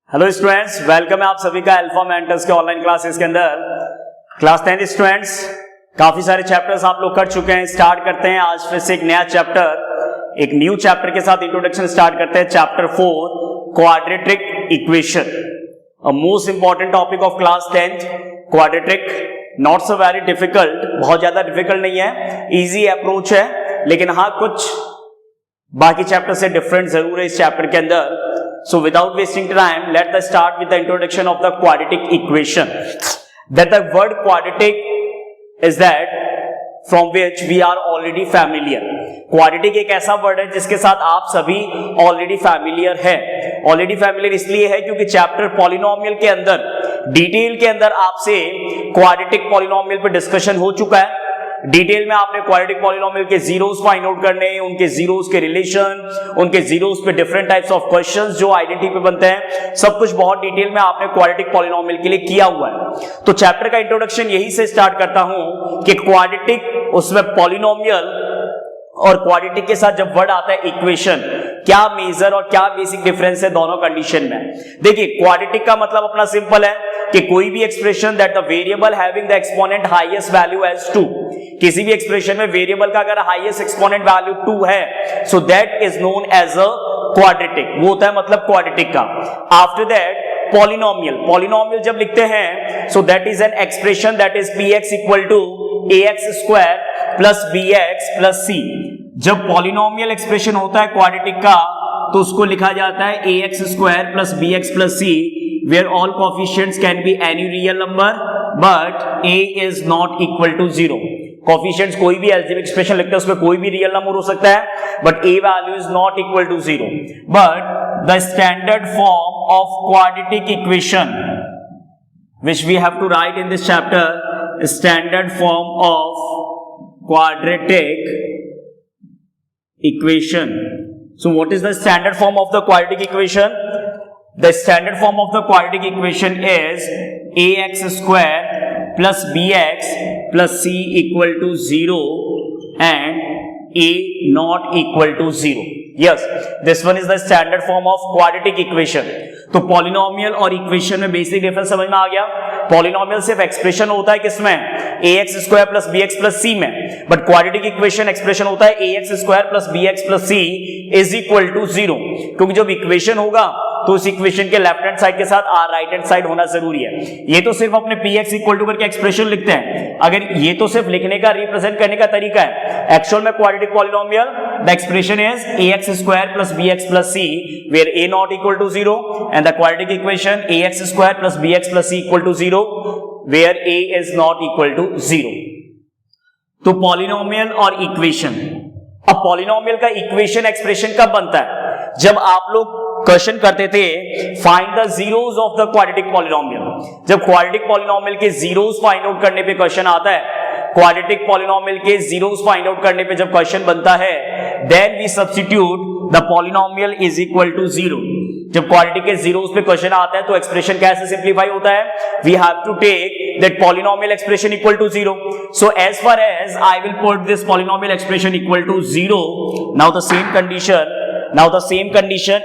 Hello students, welcome है आप सभी का अल्फा मेंटर्स के ऑनलाइन क्लासेस के अंदर। क्लास 10 स्टूडेंट्स, काफी सारे चैप्टर्स आप लोग कर चुके हैं। स्टार्ट करते हैं आज फिर से एक नया चैप्टर, एक न्यू चैप्टर के साथ इंट्रोडक्शन स्टार्ट करते हैं। Chapter 4 quadratic equation, a most important topic of class 10th। Quadratic not so very difficult, बहुत ज्यादा डिफिकल्ट नहीं है, इजी अप्रोच है, लेकिन हाँ कुछ बाकी चैप्टर से डिफरेंट जरूर है इस चैप्टर के अंदर। So without wasting time, let us start with the introduction of the quadratic equation. That the word quadratic is that from which we are already familiar. Quadratic एक ऐसा वर्ड है जिसके साथ आप सभी ऑलरेडी फैमिलियर है। ऑलरेडी फैमिलियर इसलिए है क्योंकि चैप्टर पॉलिनोमियल के अंदर डिटेल के अंदर आपसे क्वाड्रेटिक पॉलिनोमियल पे डिस्कशन हो चुका है। डिटेल में आपने क्वाड्रेटिक पॉलिनोमियल के जीरोस फाइंड आउट करने, उनके जीरोस के रिलेशन, उनके जीरोस पे डिफरेंट टाइप्स ऑफ क्वेश्चंस जो आइडेंटिटी पे बनते हैं, सब कुछ बहुत डिटेल में आपने क्वाड्रेटिक पॉलिनोमियल के लिए किया हुआ है। तो चैप्टर का इंट्रोडक्शन यही से स्टार्ट करता हूं कि क्वाड्रेटिक, उसमें पॉलिनोमियल और क्वाड्रेटिक के साथ जब वर्ड आता है इक्वेशन, क्या मेजर और क्या बेसिक डिफरेंस है दोनों कंडीशन में। देखिए, क्वाड्रेटिक का मतलब अपना सिंपल है कि कोई भी expression that the variable having the exponent highest value as 2, किसी भी एक्सप्रेशन में वेरिएबल का अगर हाईएस्ट एक्सपोनेंट वैल्यू 2 है, so that is known as a quadratic. वो होता है मतलब क्वाड्रेटिक का। आफ्टर दैट पॉलिनोमियल, पॉलिनोमियल जब लिखते हैं, so that is an expression that is px equal to ax² plus bx plus c। जब पॉलिनोमियल एक्सप्रेशन होता है क्वाड्रेटिक का, तो उसको लिखा जाता है ax² plus bx plus c, where all coefficients can be any real number but a is not equal to 0। Coefficients कोई भी अलजेब्रिक एक्सप्रेशन लिखते हैं उसमें कोई भी रियल नंबर हो सकता है, but a value is not equal to 0। But the standard form of quadratic equation which we have to write in this chapter, standard form of quadratic equation. So what is the standard form of the quadratic equation? The standard form of the quadratic equation is ax² plus bx plus c equal to 0 and a not equal to 0. Yes, this one is the standard form of quadratic equation. तो polynomial और equation में basic difference समझ में आ गया। Polynomial सिर्फ expression होता है किसमें, ax² plus bx plus c में, बट क्वाड्रेटिक इक्वेशन एक्सप्रेशन होता है ax² plus bx plus c is equal to 0। क्योंकि जब इक्वेशन होगा तो उस इक्वेशन के लेफ्ट हैंड साइड के साथ राइट हैंड साइड होना जरूरी है। ये तो सिर्फ अपने px इक्वल टू करके एक्सप्रेशन लिखते हैं, अगर ये तो सिर्फ लिखने का, रिप्रेजेंट करने का तरीका है। एक्चुअल में quadratic polynomial the expression is ax² plus bx plus c where a not equal to 0 and the quadratic equation ax² plus bx plus c equal to 0 where a is not equal to 0। तो polynomial और equation, अब polynomial का equation expression कब बनता है, जब आप लोग क्वेश्चन करते थे find the zeros of the quadratic polynomial. जब क्वाड्रेटिक पॉलिनोमियल के जीरोस फाइंड आउट करने पे क्वेश्चन आता है, क्वाड्रेटिक पॉलिनोमियल के जीरोस फाइंड आउट करने पे जब क्वेश्चन बनता है, then we substitute the polynomial is equal to 0। जब क्वाड्रेटिक के जीरोस पे क्वेश्चन आता है तो एक्सप्रेशन कैसे सिंप्लीफाई होता है, we have to take that polynomial expression equal to 0। So as far as I will put this polynomial expression equal to 0, now the same condition,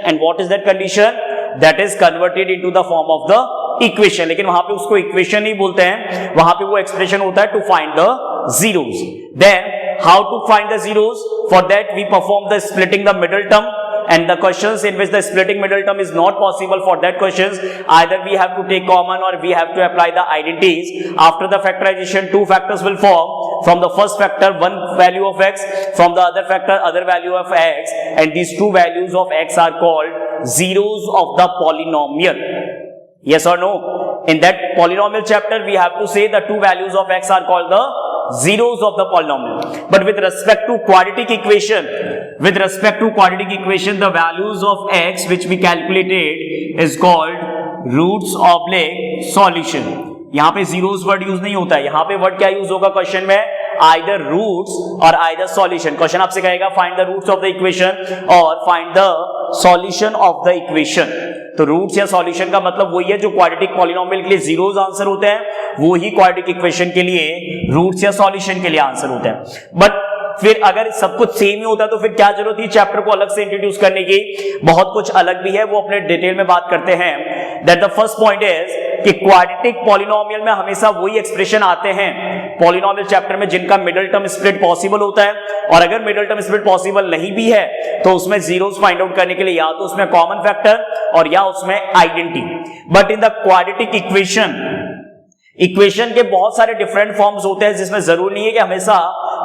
and what is that condition? That is converted into the form of the equation। लेकिन वहां पे उसको equation नहीं बोलते हैं, वहां पे वो एक्सप्रेशन होता है to find the zeros। Then how to find the zeros? For that we perform the splitting the middle term, and the questions in which the splitting middle term is not possible, for that questions either we have to take common or we have to apply the identities। After the factorization, two factors will form, from the first factor one value of x, from the other factor other value of x, and these two values of x are called zeros of the polynomial। Yes or no? In that polynomial chapter we have to say the two values of x are called the zeros of the polynomial। But with respect to quadratic equation, the values of x which we calculated is called roots oblique solution। यहां पे zeros word use नहीं होता है, यहां पे word क्या use होगा question में, either roots और either solution। क्वेश्चन आपसे कहेगा find the roots of the equation और find the solution of the equation। तो रूट्स या सॉल्यूशन का मतलब वही है जो क्वाड्रेटिक पॉलिनोमियल के लिए जीरोस आंसर होते हैं, वो ही क्वाड्रेटिक इक्वेशन के लिए रूट्स या सॉल्यूशन के लिए आंसर होते हैं। बट फिर अगर सब कुछ सेम ही होता है तो फिर क्या जरूरत थी चैप्टर को अलग से इंट्रोड्यूस करने की, बहुत कुछ अलग भी है, वो अपने डिटेल में बात करते हैं। That the first point is कि क्वाड्रेटिक पॉलिनोमियल में हमेशा वही एक्सप्रेशन आते हैं पॉलिनोमियल चैप्टर में जिनका मिडिल टर्म स्प्लिट पॉसिबल होता है, और अगर मिडिल टर्म स्प्लिट पॉसिबल नहीं भी है तो उसमें जीरोस फाइंड आउट करने के लिए या तो उसमें कॉमन फैक्टर और या उसमें identity. But in the quadratic equation के बहुत सारे डिफरेंट फॉर्म्स होते हैं जिसमें जरूरी नहीं है कि हमेशा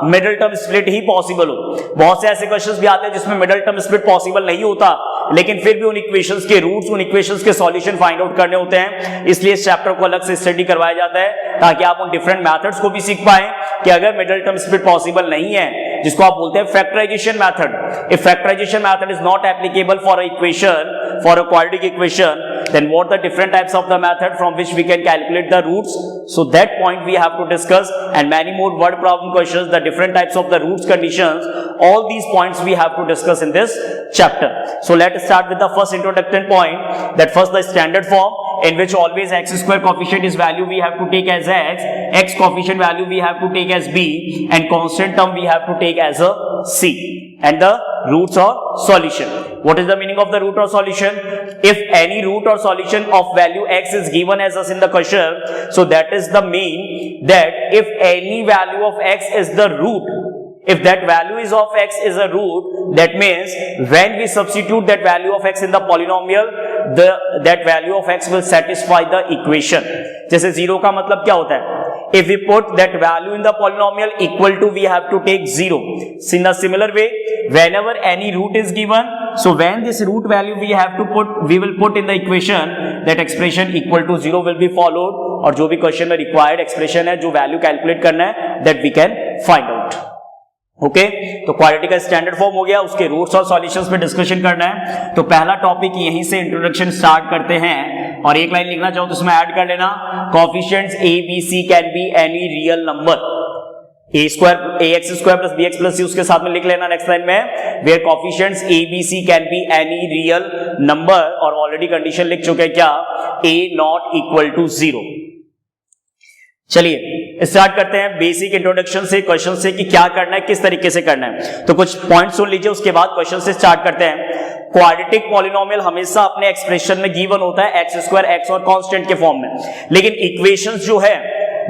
मिडिल टर्म स्प्लिट ही पॉसिबल हो। बहुत से ऐसे क्वेश्चंस भी आते हैं जिसमें मिडिल टर्म स्प्लिट पॉसिबल नहीं होता, लेकिन फिर भी उन इक्वेशंस के रूट्स, उन इक्वेशंस के सॉल्यूशन फाइंड आउट करने होते हैं। इसलिए इस चैप्टर को अलग से स्टडी करवाया जाता है ताकि आप उन डिफरेंट मेथड्स को भी सीख पाए कि अगर मिडिल टर्म स्प्लिट पॉसिबल नहीं है, जिसको आप बोलते हैं factorization method, if factorization method is not applicable for a equation, for a quadratic equation, then what the different types of the method from which we can calculate the roots? So that point we have to discuss, and many more word problem questions, the different types of the roots conditions, all these points we have to discuss in this chapter. So let's start with the first introductory point, that first the standard form in which always x square coefficient is value we have to take as x coefficient value we have to take as b, and constant term we have to take as a c, and the roots or solution. What is the meaning of the root or solution? If any root or solution of value x is given as us in the question, so that is the mean that if any value of x is the root, if that value is of x is a root, that means when we substitute that value of x in the polynomial, that value of x will satisfy the equation. जैसे zero का मतलब क्या होता है? If we put that value in the polynomial equal to, we have to take 0. In a similar way, whenever any root is given, so when this root value we will put in the equation, that expression equal to 0 will be followed, और जो भी question में required expression है, जो value calculate करना है, that we can find out. Okay, तो quadratic का स्टैंडर्ड फॉर्म हो गया, उसके रूट्स और सॉल्यूशंस पे डिस्कशन करना है। तो पहला टॉपिक यहीं से इंट्रोडक्शन स्टार्ट करते हैं, और एक लाइन लिखना चाहो तो उसमें ऐड कर लेना, coefficients a b c can be any real number, ax square plus bx plus c उसके साथ में लिख लेना नेक्स्ट लाइन में, where coefficients a b c can be any real number, और ऑलरेडी कंडीशन लिख चुके हैं क्या, a नॉट इक्वल टू 0। चलिए स्टार्ट करते हैं बेसिक इंट्रोडक्शन से, क्वेश्चन से कि क्या करना है, किस तरीके से करना है। तो कुछ पॉइंट सुन लीजिए, उसके बाद क्वेश्चन से स्टार्ट करते हैं। क्वाड्रेटिक पॉलिनोमियल हमेशा अपने एक्सप्रेशन में गिवन होता है एक्स स्क्वायर एक्स और कांस्टेंट के फॉर्म में, लेकिन इक्वेशंस जो है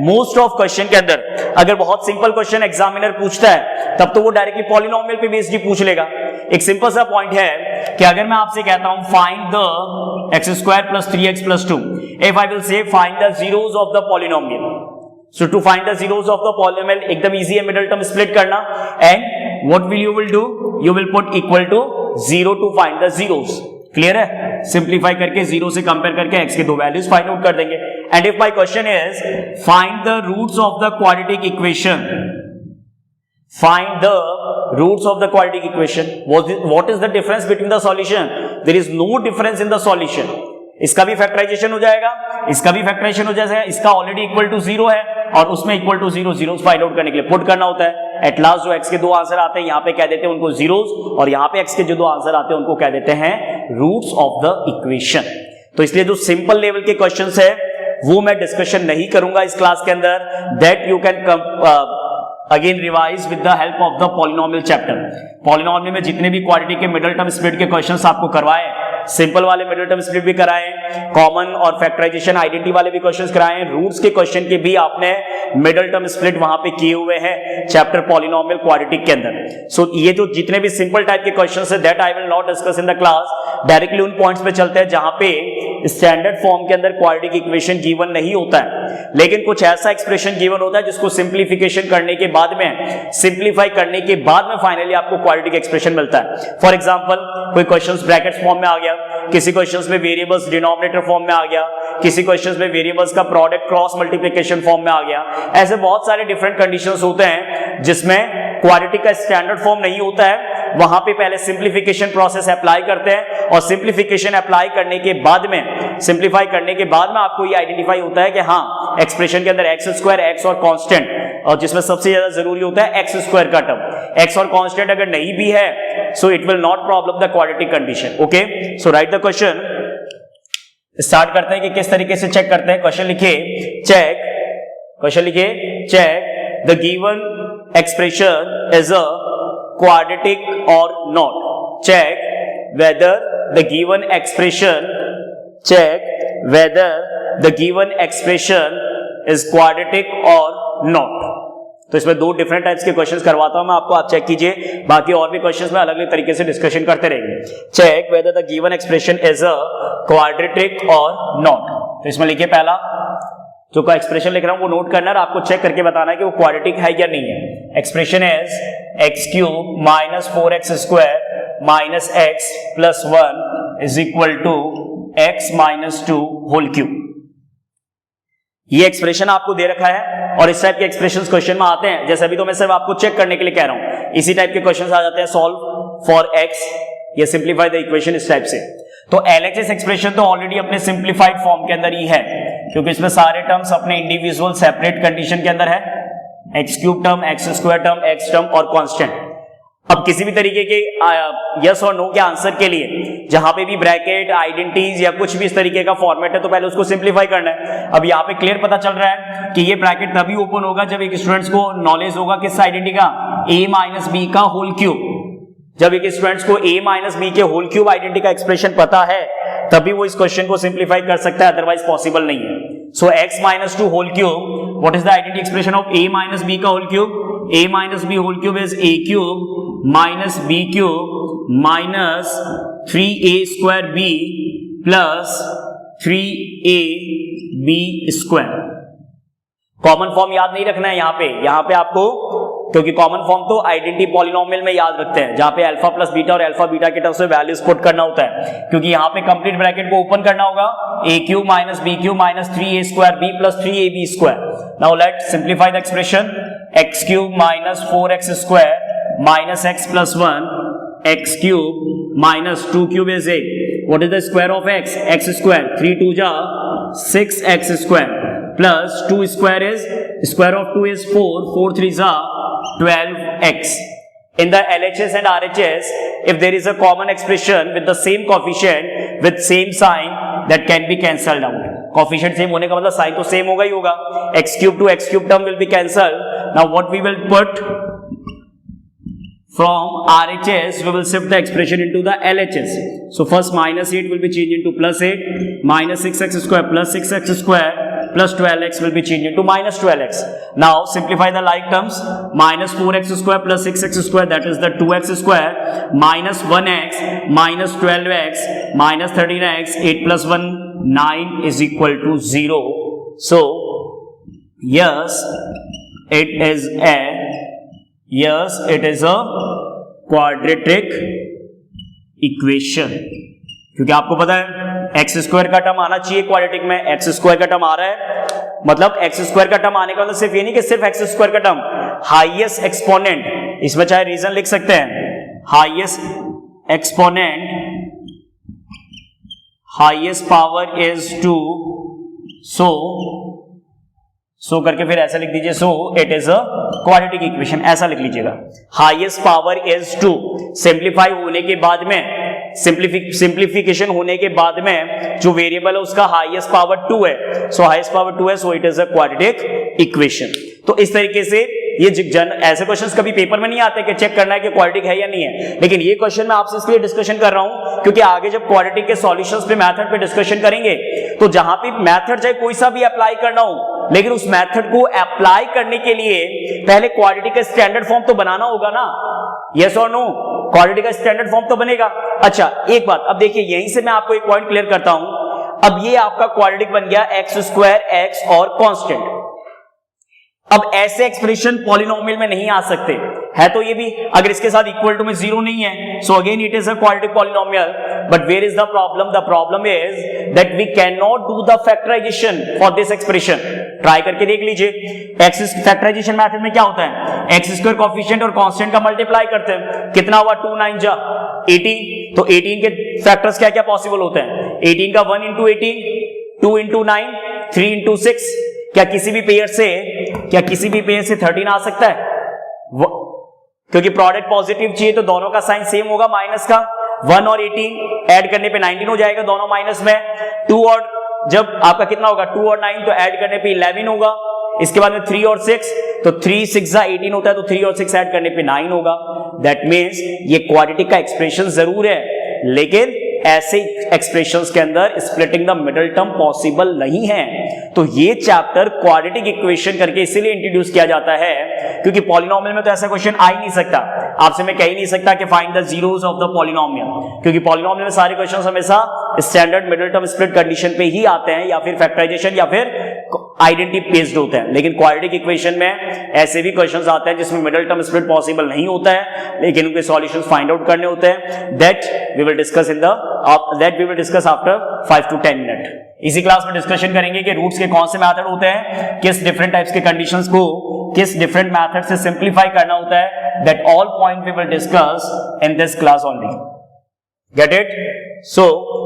मोस्ट ऑफ क्वेश्चन के अंदर, अगर बहुत सिंपल क्वेश्चन एग्जामिनर पूछता है तब तो वो डायरेक्टली पॉलिनोमियल पे बेस्ड ही पूछ लेगा। एक सिंपल सा पॉइंट है कि अगर मैं आपसे कहता हूं find the x square plus 3x plus 2, if I will say find the zeros of the polynomial, so to find the zeros of the polynomial एकदम easy है मिडिल टर्म स्प्लिट करना, and what will you will do, you will put equal to 0 to find the zeros। Clear है, simplify करके 0 से compare करके x के दो values find out कर देंगे। And if my question is find the roots of the quadratic equation, find the roots of the quadratic equation, what is the difference between the solution? There is no difference in the solution। इसका भी factorisation हो जाएगा, इसका भी factorisation हो जाएगा, इसका already equal to 0 है और उसमें equal to 0 zeros find out करने के लिए पुट करना होता है। एट लास्ट जो x के दो आंसर आते हैं यहाँ पे कह देते हैं उनको जीरोस, और यहाँ पे x के जो दो आंसर आते हैं उनको कह देते हैं रूट्स ऑफ द इक्वेशन। तो इसलिए जो सिंपल लेवल के क्वेश्चंस है वो मैं डिस्कशन नहीं करूंगा इस क्लास के अंदर, that you can again revise with the help of the polynomial chapter. Polynomial में जितने भी क्वाड्रेटिक के मिडिल टर्म स्प्लिट के क्वेश्चंस आपको करवाए, सिंपल वाले मिडिल टर्म स्प्लिट भी कराए, कॉमन और फैक्टराइजेशन आइडेंटिटी वाले भी क्वेश्चंस कराए, रूट्स के क्वेश्चन के भी आपने मिडिल टर्म स्प्लिट वहां पे किए हुए हैं चैप्टर पॉलिनोमियल क्वाड्रेटिक के अंदर। सो ये जो जितने भी सिंपल टाइप के क्वेश्चंस है that I will not discuss in the class, directly उन पॉइंट्स पे चलते हैं जहां पे स्टैंडर्ड फॉर्म के अंदर क्वाड्रेटिक इक्वेशन गिवन नहीं होता है, लेकिन कुछ ऐसा एक्सप्रेशन गिवन होता है जिसको सिंप्लीफिकेशन करने के बाद में, सिंप्लीफाई करने के बाद में फाइनली आपको क्वाड्रेटिक एक्सप्रेशन मिलता है। फॉर एग्जांपल कोई क्वेश्चंस ब्रैकेट्स फॉर्म में आ गया, किसी क्वेश्चंस में वेरिएबल्स डिनोमिनेटर फॉर्म में आ गया, किसी क्वेश्चंस में वेरिएबल्स का प्रोडक्ट क्रॉस मल्टीप्लिकेशन फॉर्म में आ गया। ऐसे बहुत सारे डिफरेंट कंडीशंस होते हैं जिसमें क्वाड्रेटिक का स्टैंडर्ड फॉर्म नहीं होता है, वहां पे पहले सिंप्लीफिकेशन प्रोसेस अप्लाई करते हैं, और सिंप्लीफिकेशन अप्लाई करने के बाद में, सिंप्लीफाई करने के बाद में आपको ये आइडेंटिफाई होता है कि हाँ एक्सप्रेशन के अंदर एक्स स्क्वायर एक्स और कांस्टेंट, और जिसमें सबसे ज्यादा जरूरी होता है एक्स स्क्वायर का टर्म, एक्स और कांस्टेंट अगर नहीं भी है so it will not problem the quadratic condition. Okay, so write the question. Start करते हैं कि किस तरीके से चेक करते हैं। क्वेश्चन लिखिए चेक, क्वेश्चन लिखिए check the given expression is a quadratic or not. Check whether the given expression weather the given expression is quadratic और नॉट। तो इसमें दो डिफरेंट टाइप्स के क्वेश्चंस करवाता हूं मैं आपको, आप चेक कीजिए, बाकी और भी क्वेश्चंस में अलग अलग तरीके से डिस्कशन करते रहेंगे। Check whether the given expression is a quadratic और नॉट। तो इसमें लिखिए पहला जो का एक्सप्रेशन लिख रहा हूं वो नोट करना है और आपको चेक करके बताना है कि वो क्वाड्रेटिक है या नहीं है। Expression is X cube minus 4x square minus X plus 1 is equal to X minus 2 whole cube. ये एक्सप्रेशन आपको दे रखा है और इस टाइप के एक्सप्रेशंस क्वेश्चन में आते हैं, जैसे अभी तो मैं सिर्फ आपको चेक करने के लिए कह रहा हूं, इसी टाइप के क्वेश्चंस आ जाते हैं, सॉल्व फॉर एक्स या सिंप्लीफाई द इक्वेशन, इस टाइप से। तो एलएचएस एक्सप्रेशन तो ऑलरेडी अपने सिंप्लीफाइड फॉर्म के अंदर ही है, क्योंकि इसमें सारे टर्म्स अपने इंडिविजुअल सेपरेट कंडीशन के अंदर है, x cube term, x square term, x term और कांस्टेंट। अब किसी भी तरीके के यस और नो के आंसर के लिए जहां पे भी ब्रैकेट, आइडेंटिटीज या कुछ भी इस तरीके का फॉर्मेट है तो पहले उसको सिंप्लीफाई करना है। अब यहाँ पे क्लियर पता चल रहा है कि ये ब्रैकेट तभी ओपन होगा जब एक स्टूडेंट्स को नॉलेज होगा किस आइडेंटिटी का, a माइनस बी का होल क्यूब। जब एक स्टूडेंट्स को a माइनस बी के होल क्यूब आइडेंटिटी का एक्सप्रेशन पता है तभी वो इस क्वेश्चन को सिंप्लीफाई कर सकता है, अदरवाइज पॉसिबल नहीं है। So x minus 2 whole cube, what is the identity expression of a minus B का whole cube? a minus B whole cube is a cube minus b cube minus 3a square b plus 3ab square. Common form याद नहीं रखना है यहाँ पे आपको, क्योंकि common form तो आइडेंटिटी पॉलिनोमियल में याद रखते हैं जहां पे अल्फा प्लस बीटा और अल्फा बीटा के टर्म्स में वैल्यूज पुट करना होता है, क्योंकि यहाँ पे कंप्लीट ब्रैकेट को ओपन करना होगा, a cube minus b cube minus 3a square b plus 3ab square. Now let's simplify the expression, x cube minus 4x square minus x plus 1, x cube minus 2 cube is 8, what is the square of x? x square, 3 2 जा 6x square plus 2 square is, square of 2 is 4, 4 3 जा 12x. In the LHS and RHS, if there is a common expression with the same coefficient with same sign, that can be cancelled out. Coefficient same होने का मतलब sign तो same होगा ही होगा। x cube to x cube term will be cancelled. Now what we will put from RHS, we will shift the expression into the LHS. So first minus 8 will be changed into plus 8, minus 6x square plus 6x square plus 12x will be changed into minus 12x. Now simplify the like terms, minus 4x square plus 6x square, that is the 2x square, minus 1x minus 12x minus 13x, 8 plus 1 9 is equal to 0. So yes, it is a quadratic equation, क्योंकि आपको पता है x square का term आना चाहिए quadratic में, x square का term आ रहा है, मतलब एक्स स्क्वायर का टर्म आने का मतलब सिर्फ ये नहीं कि सिर्फ एक्स स्क्वायर का टर्म, हाईएस्ट एक्सपोनेंट, इसमें चाहे रीजन लिख सकते हैं, highest exponent, highest power is 2, सो करके फिर ऐसा लिख दीजिए, सो it is a quadratic equation, ऐसा लिख लीजिएगा। हाईएस्ट पावर इज 2, सिंप्लीफाई होने के बाद में, सिंप्लीफिकेशन होने के बाद में जो वेरिएबल है उसका हाईएस्ट पावर 2 है, सो हाईएस्ट पावर 2 है, सो it is a quadratic equation. तो इस तरीके से ये ऐसे क्वेश्चंस कभी पेपर में नहीं आते कि चेक करना है कि क्वाड्रेटिक है या नहीं है, लेकिन ये क्वेश्चन मैं आपसे इसलिए डिस्कशन कर रहा हूं क्योंकि आगे जब क्वाड्रेटिक के सॉल्यूशंस पे मेथड पे डिस्कशन करेंगे तो जहां पे मेथड चाहे कोई सा भी अप्लाई करना हो, लेकिन उस मेथड को अप्लाई करने के लिए पहले क्वाड्रेटिक का स्टैंडर्ड फॉर्म तो बनाना होगा ना, यस और नो? क्वाड्रेटिक का स्टैंडर्ड फॉर्म तो बनेगा। अच्छा एक बात, अब देखिए यहीं से मैं आपको एक पॉइंट क्लियर करता हूं। अब ये आपका क्वाड्रेटिक बन गया एक्स स्क्वायर एक्स और कांस्टेंट। अब ऐसे एक्सप्रेशन पॉलिनोमियल में नहीं आ सकते, है तो ये भी, अगर इसके साथ इक्वल टू में 0 नहीं है, so again it is a quadratic polynomial, but where is the problem? The problem is that we can not do the factorization for this expression. Try करके देख लीजिए, एक्स फैक्टराइजेशन मेथड में क्या होता है, एक्स स्क्वायर कोएफिशिएंट और constant का multiply करते हैं, कितना हुआ 2 9 जा 18, तो 18 के फैक्टर्स क्या क्या पॉसिबल होते हैं, 18 का 1 into 18, 2 into 9, 3 into 6, क्या किसी भी पेयर से 13 आ सकता है? क्योंकि प्रोडक्ट पॉजिटिव चाहिए तो दोनों का साइन सेम होगा, माइनस का 1 और 18 ऐड करने पे 19 हो जाएगा, दोनों माइनस में 2 और जब आपका कितना होगा 2 और 9 तो ऐड करने पे 11 होगा, इसके बाद में 3 और 6 तो 3 6 18 होता है, तो 3 और 6 ऐड करने पे 9 होगा। दैट मीन्स ये क्वाड्रेटिक का एक्सप्रेशन जरूर है, लेकिन ऐसे एक्सप्रेशंस के अंदर splitting the middle term possible नहीं है। तो ये चैप्टर क्वाड्रेटिक इक्वेशन करके इसीलिए इंट्रोड्यूस किया जाता है क्योंकि पॉलिनोमियल में तो ऐसा क्वेश्चन आ ही नहीं सकता। आपसे मैं कह ही नहीं सकता कि find the zeros of the polynomial, क्योंकि पॉलिनोमियल में सारे क्वेश्चंस हमेशा standard middle term split condition पे ही आते हैं, या फिर फैक्टराइजेशन या फिर आइडेंटिटी बेस्ड होते हैं। लेकिन क्वाड्रेटिक इक्वेशन में ऐसे भी क्वेश्चंस आते हैं जिसमें मिडिल टर्म स्प्लिट पॉसिबल नहीं होता है, लेकिन उनके सॉल्यूशंस फाइंड आउट करने होते हैं। That we will discuss after 5 to 10 minute. इसी क्लास में डिस्कशन करेंगे कि रूट्स के कौन से मेथड होते हैं, किस डिफरेंट टाइप्स के कंडीशंस को किस डिफरेंट मेथड से सिंप्लीफाई करना होता है। That all point we will discuss in this class only. Get it? So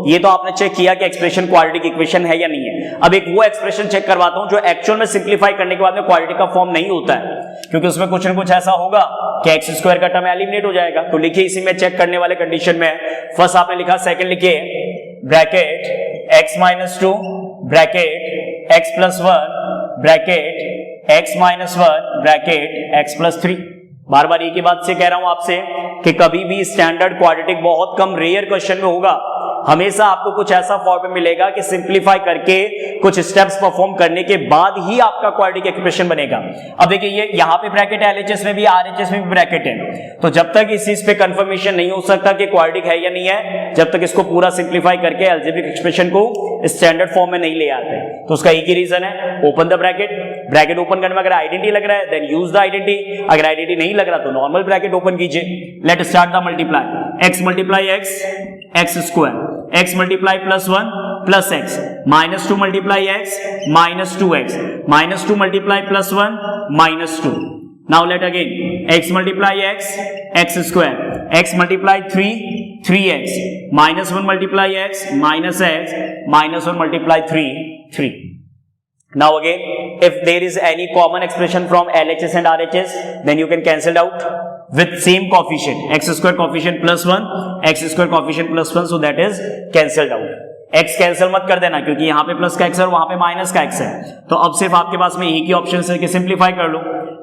ये तो आपने चेक किया कि एक्सप्रेशन क्वाड्रेटिक इक्वेशन है या नहीं है। अब एक वो एक्सप्रेशन चेक करवाता हूं जो एक्चुअल में सिंप्लीफाई करने के बाद में क्वाड्रेटिक का फॉर्म नहीं होता है, क्योंकि उसमें कुछ ना कुछ ऐसा होगा कि एक्स स्क्वायर का टर्म एलिमिनेट हो जाएगा। तो लिखिए इसी में चेक करने वाले कंडीशन में फर्स्ट आपने लिखा, सेकंड लिखिए bracket x minus 2 bracket x plus 1 bracket x minus 1 bracket x plus 3। बार बार एक ही बात से कह रहा हूं आपसे कि कभी भी स्टैंडर्ड क्वाड्रेटिक बहुत कम रेयर क्वेश्चन में होगा, हमेशा आपको कुछ ऐसा फॉर्म में मिलेगा कि सिंप्लीफाई करके कुछ स्टेप्स परफॉर्म करने के बाद ही आपका क्वाड्रेटिक एक्सप्रेशन बनेगा। अब देखिए ये यहां पे ब्रैकेट है, एलएचएस में भी आरएचएस में भी ब्रैकेट है, तो जब तक इस चीज पे कंफर्मेशन नहीं हो सकता कि क्वाड्रेटिक है या नहीं है, जब तक इसको पूरा सिंप्लीफाई करके अलजेब्रिक एक्सप्रेशन को स्टैंडर्ड फॉर्म में नहीं ले आते। तो उसका एक ही रीजन है, open the bracket. Bracket open करने में अगर आइडेंटिटी लग रहा है देन यूज द आइडेंटिटी, अगर आइडेंटिटी नहीं लग रहा तो नॉर्मल ब्रैकेट ओपन कीजिए। Let start the multiply. x multiply x square, x multiply plus 1 plus x, minus 2 multiply x minus 2x, minus 2 multiply plus 1 minus 2। Now let again x multiply x square, x multiply 3x, minus 1 multiply x minus minus 1 multiply 3। Now again, if there is any common expression from LHS and RHS, then you can cancel out with same coefficient, x square coefficient plus 1, x square coefficient plus 1, so that is cancelled out. x cancel मत कर देना क्योंकि यहाँ पे plus का x है और वहां पे माइनस का x है, तो अब सिर्फ आपके पास में एक ही ऑप्शन है कि सिंप्लीफाई कर लो।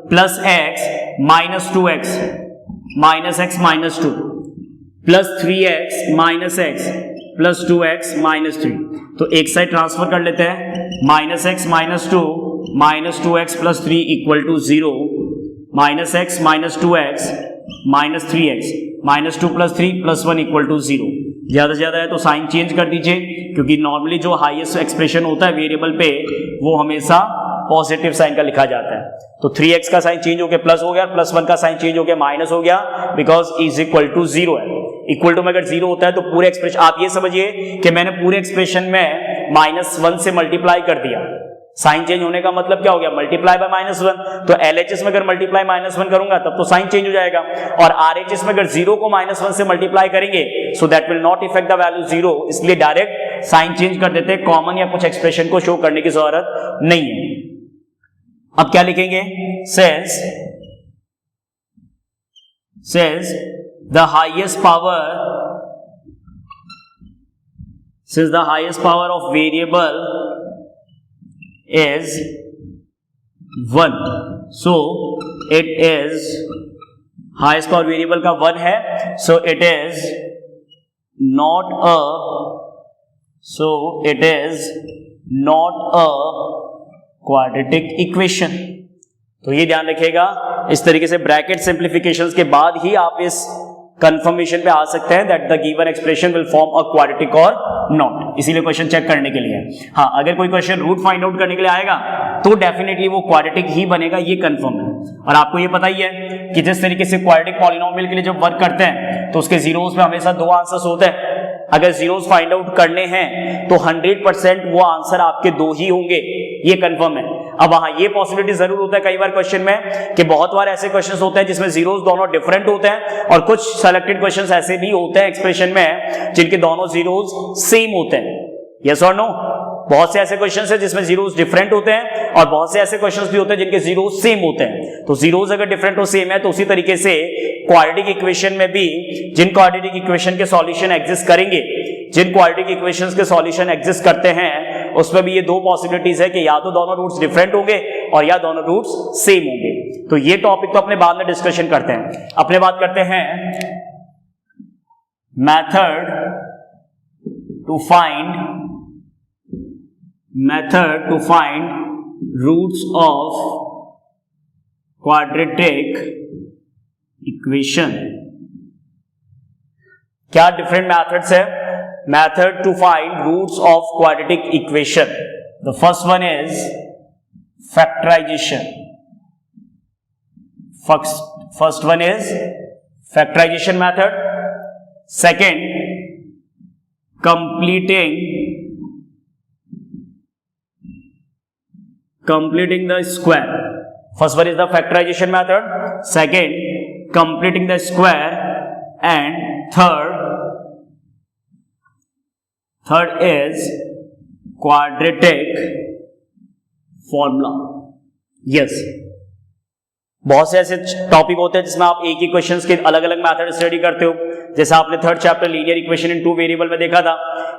Plus x minus 2x minus x minus 2 plus 3x minus x plus 2x minus 3। तो एक साइड ट्रांसफर कर लेते हैं, minus x minus 2 minus 2x plus 3 equal to 0, minus x minus 2x minus 3x minus 2 plus 3 plus 1 equal to 0। ज्यादा से ज्यादा है तो साइन चेंज कर दीजिए, क्योंकि नॉर्मली जो हाईएस्ट एक्सप्रेशन होता है वेरिएबल पे वो हमेशा पॉजिटिव साइन का लिखा जाता है। तो 3x का साइन चेंज हो गया प्लस हो गया, प्लस 1 का साइन चेंज हो गया माइनस हो गया, बिकॉज इज इक्वल टू 0 है। इक्वल टू में अगर 0 होता है तो पूरे एक्सप्रेशन, आप ये समझिए कि मैंने पूरे एक्सप्रेशन में माइनस 1 से मल्टीप्लाई कर दिया। साइन चेंज होने का मतलब क्या हो गया, मल्टीप्लाई बाय माइनस 1। तो एलएचएस में अगर मल्टीप्लाई माइनस 1 करूंगा तब तो साइन चेंज हो जाएगा, और आरएचएस में अगर 0 को माइनस 1 से मल्टीप्लाई करेंगे so that will not effect the value 0, इसलिए डायरेक्ट साइन चेंज कर देते हैं, कॉमन या कुछ एक्सप्रेशन को शो करने की जरूरत नहीं है। अब क्या लिखेंगे, says the highest power of variable is 1, so it is highest power variable का 1 है, so it is not a quadratic equation. तो ये ध्यान रखिएगा, इस तरीके से ब्रैकेट सिंप्लीफिकेशंस के बाद ही आप इस कंफर्मेशन पे आ सकते हैं that the given expression will form a quadratic और नॉट। इसीलिए क्वेश्चन चेक करने के लिए। हाँ, अगर कोई क्वेश्चन रूट फाइंड आउट करने के लिए आएगा तो डेफिनेटली वो क्वाड्रेटिक ही बनेगा, ये कंफर्म है। और आपको ये पता ही है कि जिस तरीके से क्वाड्रेटिक पॉलिनोमियल के लिए जब वर्क करते हैं तो उसके जीरोस में हमेशा 2 आंसर्स होते हैं। अगर जीरोस फाइंड आउट करने हैं तो 100% वो आंसर आपके 2 ही होंगे, ये कंफर्म है। अब हाँ, ये पॉसिबिलिटी जरूर होता है कई बार क्वेश्चन में कि बहुत बार ऐसे क्वेश्चंस होते हैं जिसमें जीरोस दोनों डिफरेंट होते हैं, और कुछ सेलेक्टेड क्वेश्चंस ऐसे भी होते हैं एक्सप्रेशन में जिनके दोनों जीरोस सेम होते हैं। यस और नो? बहुत से ऐसे क्वेश्चंस हैं जिसमें जीरोस डिफरेंट होते हैं, और बहुत से ऐसे क्वेश्चंस भी होते हैं जिनके जीरोस सेम होते हैं। तो जीरोस अगर डिफरेंट और सेम है तो उसी तरीके से क्वाड्रेटिक इक्वेशन में भी जिन क्वाड्रेटिक इक्वेशन के सॉल्यूशन एग्जिस्ट करेंगे, जिन क्वाड्रेटिक इक्वेशंस के सॉल्यूशन एग्जिस्ट करते हैं, उसमें भी ये 2 पॉसिबिलिटीज है कि या तो दोनों रूट्स डिफरेंट होंगे और या दोनों रूट्स सेम होंगे। तो ये टॉपिक तो अपने बाद में डिस्कशन करते हैं। अपने बात करते हैं method to find roots of quadratic equation. क्या डिफरेंट मेथड्स है? Method to find roots of quadratic equation. The first one is factorization. First one is factorization method. Second, completing the square. First one is the factorization method. Second, completing the square. And third is quadratic formula. Yes. बहुत से ऐसे topic होते हैं जिसमें आप एक ही questions के अलग अलग मेथड स्टडी करते हो. जैसे आपने third chapter linear equation in two variable में देखा था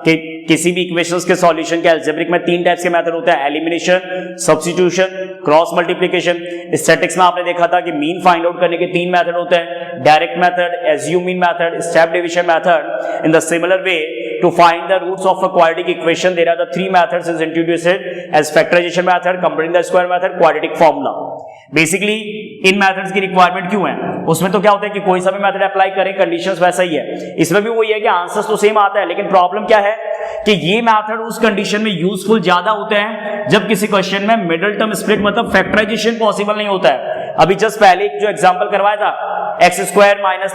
कि किसी भी इक्वेशंस के सॉल्यूशन के अलजेब्रिक में तीन टाइप्स के मेथड होते हैं, elimination, substitution, cross multiplication. Statics में आपने देखा था कि मीन फाइंड आउट करने के तीन मेथड होते हैं, direct method, assume mean method, step division method. In the similar way, to find the roots of a quadratic equation, there are the three methods is introduced as factorization method, completing the square method, quadratic formula. Basically इन methods की requirement क्यों है? उसमें तो क्या होता है कि कोई सा भी मेथड अप्लाई करें, कंडीशंस वैसा ही है. इसमें भी वही है कि आंसर्स तो सेम आता है, लेकिन प्रॉब्लम क्या है कि ये मेथड उस कंडीशन में यूजफुल ज्यादा होते हैं जब किसी क्वेश्चन में मिडिल टर्म स्प्लिट मतलब फैक्टराइजेशन पॉसिबल नहीं होता है. अभी जस्ट पहले जो एग्जांपल करवाया था, x square minus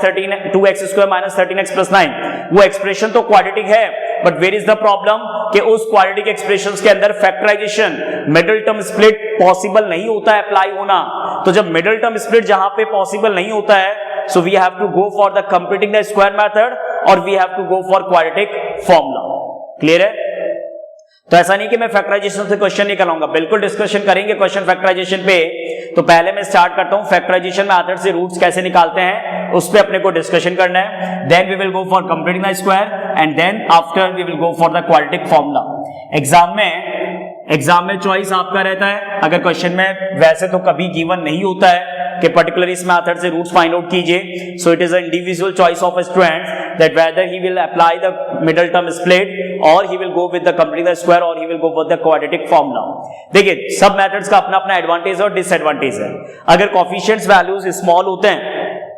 2x square minus 13x plus 9, वो एक्सप्रेशन तो क्वाड्रेटिक है, but where is the problem कि उस क्वाड्रेटिक एक्सप्रेशंस के अंदर factorization, middle term split possible नहीं होता है अप्लाई होना. तो जब मिडिल टर्म स्प्लिट जहां पे पॉसिबल नहीं होता है, so we have to go for the completing the square method or we have to go for quadratic formula. Clear है? तो ऐसा नहीं कि मैं फैक्टराइजेशन से क्वेश्चन नहीं कराऊंगा, बिल्कुल डिस्कशन करेंगे क्वेश्चन फैक्टराइजेशन पे. तो पहले मैं स्टार्ट करता हूं फैक्टराइजेशन मेथड से रूट्स कैसे निकालते हैं, उस पे अपने को डिस्कशन करना है. Then we will go for completing the square and then after we will go for the quadratic formula. Exam में चॉइस आपका रहता है. अगर क्वेश्चन में वैसे तो कभी गिवन नहीं होता है कि पर्टिकुलर इस मेथड से रूट्स फाइंड आउट कीजिए. So it is a individual choice of a student that whether he will apply the middle term split or he will go with the completing the square or he will go with the quadratic formula. देखिए, सब methods का अपना अपना advantage और disadvantage है. अगर coefficients values small होते हैं,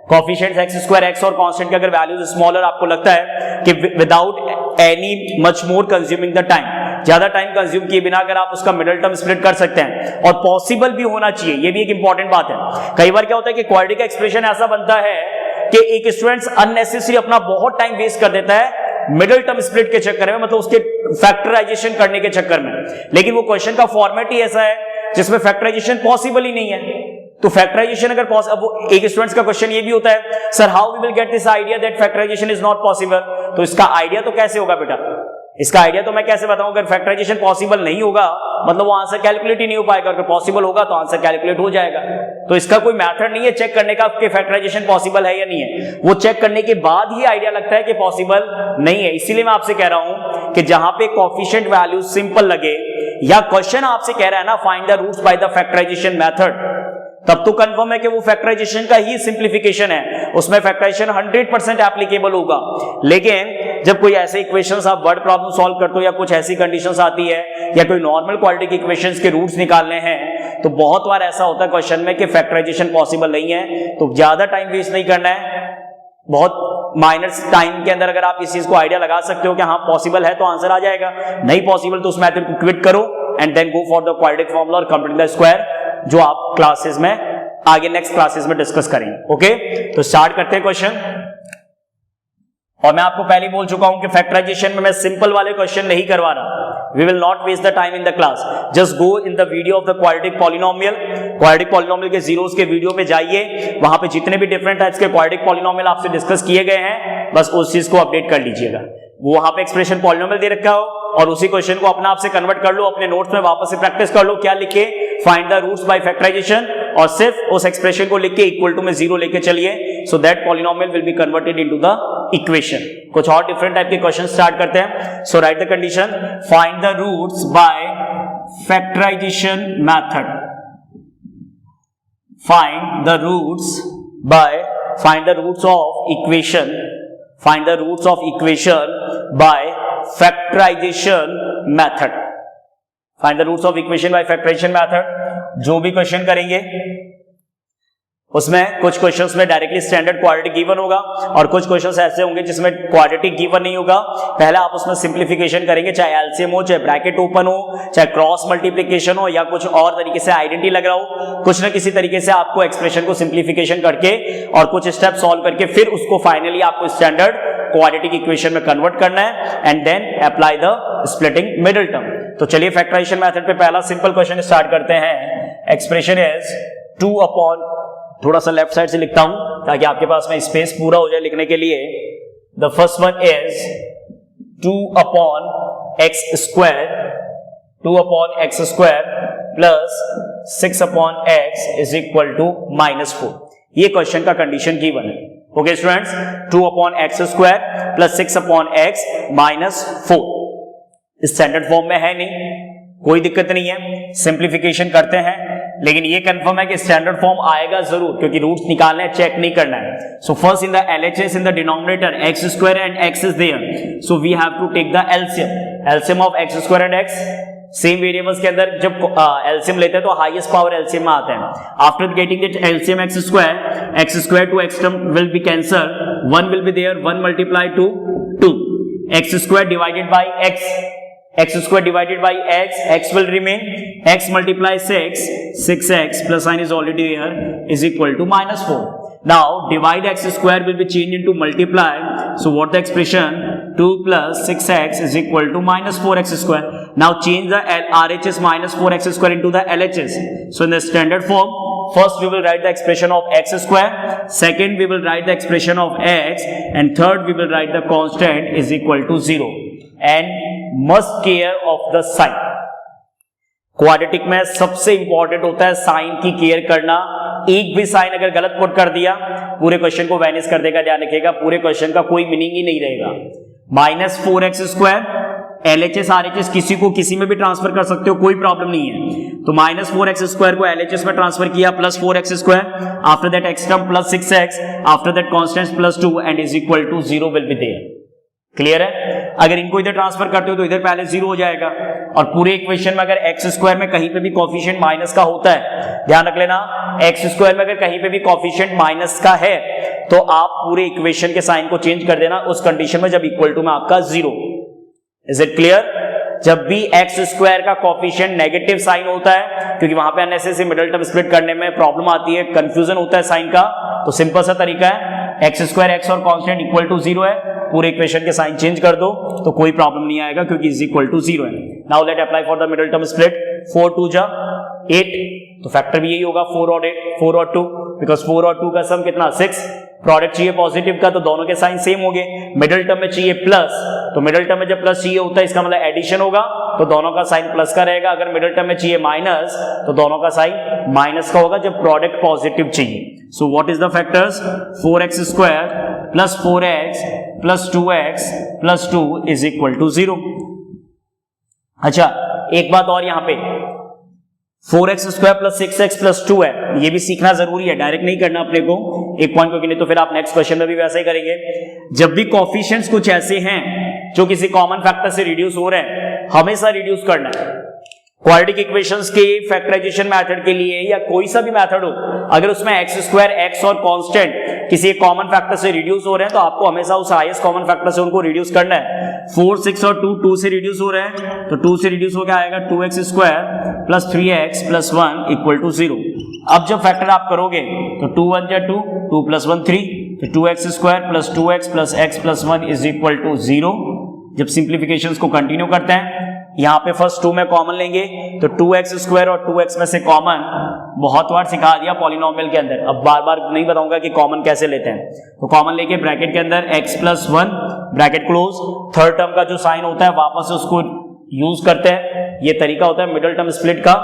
कोफिशिएंट्स x स्क्वायर x और कांस्टेंट के अगर वैल्यूज स्मॉलर आपको लगता है कि without any much more consuming the time, ज्यादा टाइम कंज्यूम किए बिना अगर आप उसका मिडिल टर्म स्प्लिट कर सकते हैं और पॉसिबल भी होना चाहिए, ये भी एक इंपॉर्टेंट बात है. कई बार क्या होता है कि क्वाड्रेटिक एक्सप्रेशन ऐसा बनता है कि एक स्टूडेंट अननेसेसरी अपना बहुत टाइम वेस्ट कर देता है मिडिल टर्म स्प्लिट के चक्कर में, मतलब उसके फैक्टराइजेशन करने के चक्कर में. लेकिन वो क्वेश्चन का फॉर्मेट ही ऐसा है जिसमें फैक्टराइजेशन पॉसिबल ही नहीं है. तो फैक्टराइजेशन अगर अब एक स्टूडेंट्स का क्वेश्चन ये भी होता है, sir how we will get this idea that factorization is not possible. तो इसका आइडिया तो कैसे होगा बेटा? इसका आइडिया तो मैं कैसे बताऊं? अगर फैक्टराइजेशन पॉसिबल नहीं होगा मतलब वो आंसर कैलकुलेट ही नहीं हो पाएगा. अगर पॉसिबल होगा तो आंसर कैलकुलेट हो जाएगा. तो इसका कोई मेथड नहीं है चेक करने का कि फैक्टराइजेशन पॉसिबल है या नहीं है. वो चेक करने के बाद ही आइडिया लगता है कि पॉसिबल नहीं है. इसीलिए मैं आपसे कह रहा हूं कि जहां पे कोफिशिएंट वैल्यू सिंपल लगे या क्वेश्चन आपसे कह रहा है ना find the roots by the factorisation method, तब तो कंफर्म है कि वो फैक्टराइजेशन का ही सिंप्लीफिकेशन है, उसमें फैक्टराइजेशन 100% एप्लीकेबल होगा. लेकिन जब कोई ऐसे इक्वेशंस आप वर्ड प्रॉब्लम सॉल्व करते हो या कुछ ऐसी कंडीशंस आती है या कोई नॉर्मल क्वाड्रेटिक इक्वेशंस के रूट्स निकालने हैं, तो बहुत बार ऐसा होता है क्वेश्चन में कि फैक्टराइजेशन पॉसिबल नहीं है. तो ज्यादा टाइम वेस्ट नहीं करना है, बहुत माइनर टाइम के अंदर अगर आप इस चीज को आइडिया लगा सकते हो कि हाँ पॉसिबल है तो आंसर आ जाएगा. नहीं पॉसिबल तो उस मेथड को क्विट करो and then go for the quadratic formula और कंप्लीट द स्क्वायर, जो आप क्लासेस में आगे नेक्स्ट क्लासेस में डिस्कस करेंगे. ओके, तो स्टार्ट करते हैं क्वेश्चन. और मैं आपको पहले बोल चुका हूं कि फैक्टराइजेशन में मैं सिंपल वाले क्वेश्चन नहीं करवा रहा. We will not waste the time in the class. Just go in the video of the quadratic polynomial. Quadratic polynomial के जीरोस के वीडियो में जाइए, वहां पे जितने भी डिफरेंट टाइप्स के क्वाड्रेटिक पॉलिनोमियल आपसे डिस्कस किए गए हैं, बस उस चीज को अपडेट कर लीजिएगा. वो वहां पे एक्सप्रेशन पॉलिनोमियल दे रखा हो और उसी क्वेश्चन को अपना आप से कन्वर्ट कर लो, अपने नोट्स में वापस से प्रैक्टिस कर लो. क्या लिखे? Find the roots by factorisation, और सिर्फ उस एक्सप्रेशन को लिख के इक्वल टू में 0 लेके चलिए, so that polynomial will be converted into the equation. कुछ और डिफरेंट टाइप के क्वेश्चन स्टार्ट करते हैं. So write the condition, find the roots by factorization method. Find the roots by find the roots of equation by factorization method. Find the roots of equation by factorization method. जो भी question करेंगे उसमें कुछ questions में directly standard quadratic given होगा और कुछ questions ऐसे होंगे जिसमें क्वाड्रेटिक गिवन नहीं होगा। पहले आप उसमें सिंप्लीफिकेशन करेंगे, चाहे एलसीएम हो, चाहे ब्रैकेट ओपन हो, चाहे क्रॉस मल्टीप्लिकेशन हो या कुछ और तरीके से आइडेंटिटी लग रहा हो, कुछ ना किसी तरीके से आपको एक्सप्रेशन को सिंप्लीफिकेशन करके और कुछ स्टेप सॉल्व करके फिर उसको फाइनली आपको स्टैंडर्ड क्वाड्रेटिक इक्वेशन में कन्वर्ट करना है and then apply the splitting middle term. तो चलिए फैक्टराइजेशन मेथड पे पहला सिंपल क्वेश्चन स्टार्ट करते हैं। एक्सप्रेशन इज 2 अपॉन, थोड़ा सा लेफ्ट साइड से लिखता हूं ताकि आपके पास में स्पेस पूरा हो जाए लिखने के लिए। The first one is 2 upon x square, 2 upon x square plus 6 upon x is equal to -4। ये क्वेश्चन का कंडीशन गिवन है। Okay students, 2 upon x square plus 6 upon x -4 standard form में है नहीं, कोई दिक्कत नहीं है, सिंप्लीफिकेशन करते हैं, लेकिन ये कंफर्म है कि स्टैंडर्ड फॉर्म आएगा जरूर क्योंकि रूट्स निकालने हैं, चेक नहीं करना है। So first in the LHS in the denominator x square and x is there, so we have to take the LCM of x square and x। Same variables के अंदर जब एलसीएम लेते हैं तो हाईएस्ट पावर एलसीएम में आता है। After getting it LCM x square to x term will be cancelled, 1 will be there, 1 multiplied to 2, x square divided by x square divided by x will remain, x multiply 6x plus sign is already there is equal to -4. Now divide x square will be changed into multiply, so what the expression 2 plus 6x is equal to -4x square. Now change the RHS -4x square into the LHS. So in the standard form, first we will write the expression of x square, second we will write the expression of x, and third we will write the constant is equal to 0. And must care of the sign. Quadratic में सबसे important होता है sign की care करना। एक भी sign अगर गलत पुट कर दिया पूरे क्वेश्चन को वैनिश कर देगा, ध्यान रखिएगा, पूरे क्वेश्चन का कोई मीनिंग ही नहीं रहेगा। -4x स्क्वायर, LHS RHS किसी को किसी में भी ट्रांसफर कर सकते हो, कोई प्रॉब्लम नहीं है। तो -4x स्क्वायर को LHS में ट्रांसफर किया plus 4x square, after that x term plus 6x, after that constant plus 2 and is equal to 0 will be there. Clear है? अगर इनको इधर ट्रांसफर करते हो तो इधर पहले 0 हो जाएगा और पूरे इक्वेशन में अगर एक्स स्क्वायर में कहीं पे भी कोफिशिएंट माइनस का होता है, ध्यान रख लेना, एक्स स्क्वायर में अगर कहीं पे भी कोफिशिएंट माइनस का है तो आप पूरे इक्वेशन के साइन को चेंज कर देना उस कंडीशन में जब इक्वल टू में आपका 0। Is it clear? जब भी एक्स स्क्वायर का कोफिशिएंट नेगेटिव साइन होता है, क्योंकि वहां पे अननेसेसरी मिडिल टर्म स्प्लिट करने में प्रॉब्लम आती है, कंफ्यूजन होता है साइन का, तो सिंपल सा तरीका है, एक्स स्क्वायर एक्स और कांस्टेंट इक्वल टू 0 है, पूरे इक्वेशन के साइन चेंज कर दो तो कोई प्रॉब्लम नहीं आएगा क्योंकि इज इक्वल टू 0 है। Now let apply for the middle term split, 4 2 जा 8, तो फैक्टर भी यही होगा 4 और 8, 4 और 2, बिकॉज 4 और 2 का सम कितना 6, प्रोडक्ट चाहिए पॉजिटिव का तो दोनों के साइन सेम होंगे, मिडिल टर्म में चाहिए प्लस, तो मिडिल टर्म में जब प्लस चाहिए होता है इसका मतलब एडिशन होगा तो दोनों का साइन प्लस का रहेगा, अगर मिडिल टर्म में चाहिए माइनस तो दोनों का साइन माइनस का होगा जब प्रोडक्ट पॉजिटिव चाहिए। So what is the factors, 4x square plus 4x plus 2x plus 2 is equal to 0। अच्छा एक बात और यहां पे 4x square plus 6x plus 2 है, ये भी सीखना जरूरी है, डायरेक्ट नहीं करना अपने को एक पॉइंट, क्योंकि नहीं तो फिर आप नेक्स्ट क्वेश्चन में भी वैसे ही करेंगे। जब भी कोफिशिएंट्स कुछ ऐसे हैं जो किसी कॉमन फैक्टर से रिड्यूस हो रहे हैं, हमेशा रिड्यूस करना है। क्वाड्रेटिक इक्वेशंस के फैक्टराइजेशन मेथड के लिए या कोई सा भी मेथड हो, अगर उसमें एक्स स्क्वायर एक्स और कांस्टेंट किसी एक कॉमन फैक्टर से रिड्यूस हो रहे हैं तो आपको हमेशा उस हाईएस्ट कॉमन फैक्टर से उनको रिड्यूस करना है। 4 6 और 2 2 से रिड्यूस हो रहे हैं तो 2 से रिड्यूस हो गया आएगा 2x square plus 3x plus 1 equal to 0। अब जब फैक्टर आप करोगे तो 2 1 जा 2, 2 प्लस 1 3, तो 2x square plus 2x plus x plus 1 is equal to 0। जब सिंप्लीफिकेशंस को कंटिन्यू करते हैं, यहां पे फर्स्ट 2 में कॉमन लेंगे तो 2x स्क्वायर और 2x में से कॉमन बहुत बार सिखा दिया पॉलिनोमियल के अंदर, अब बार बार नहीं बताऊंगा कि कॉमन कैसे लेते हैं। तो कॉमन लेके ब्रैकेट के अंदर x plus 1 bracket close, third term का जो साइन होता है वापस उसको यूज करते हैं, ये तरीका होता है मिडिल टर्म स्प्लिट का।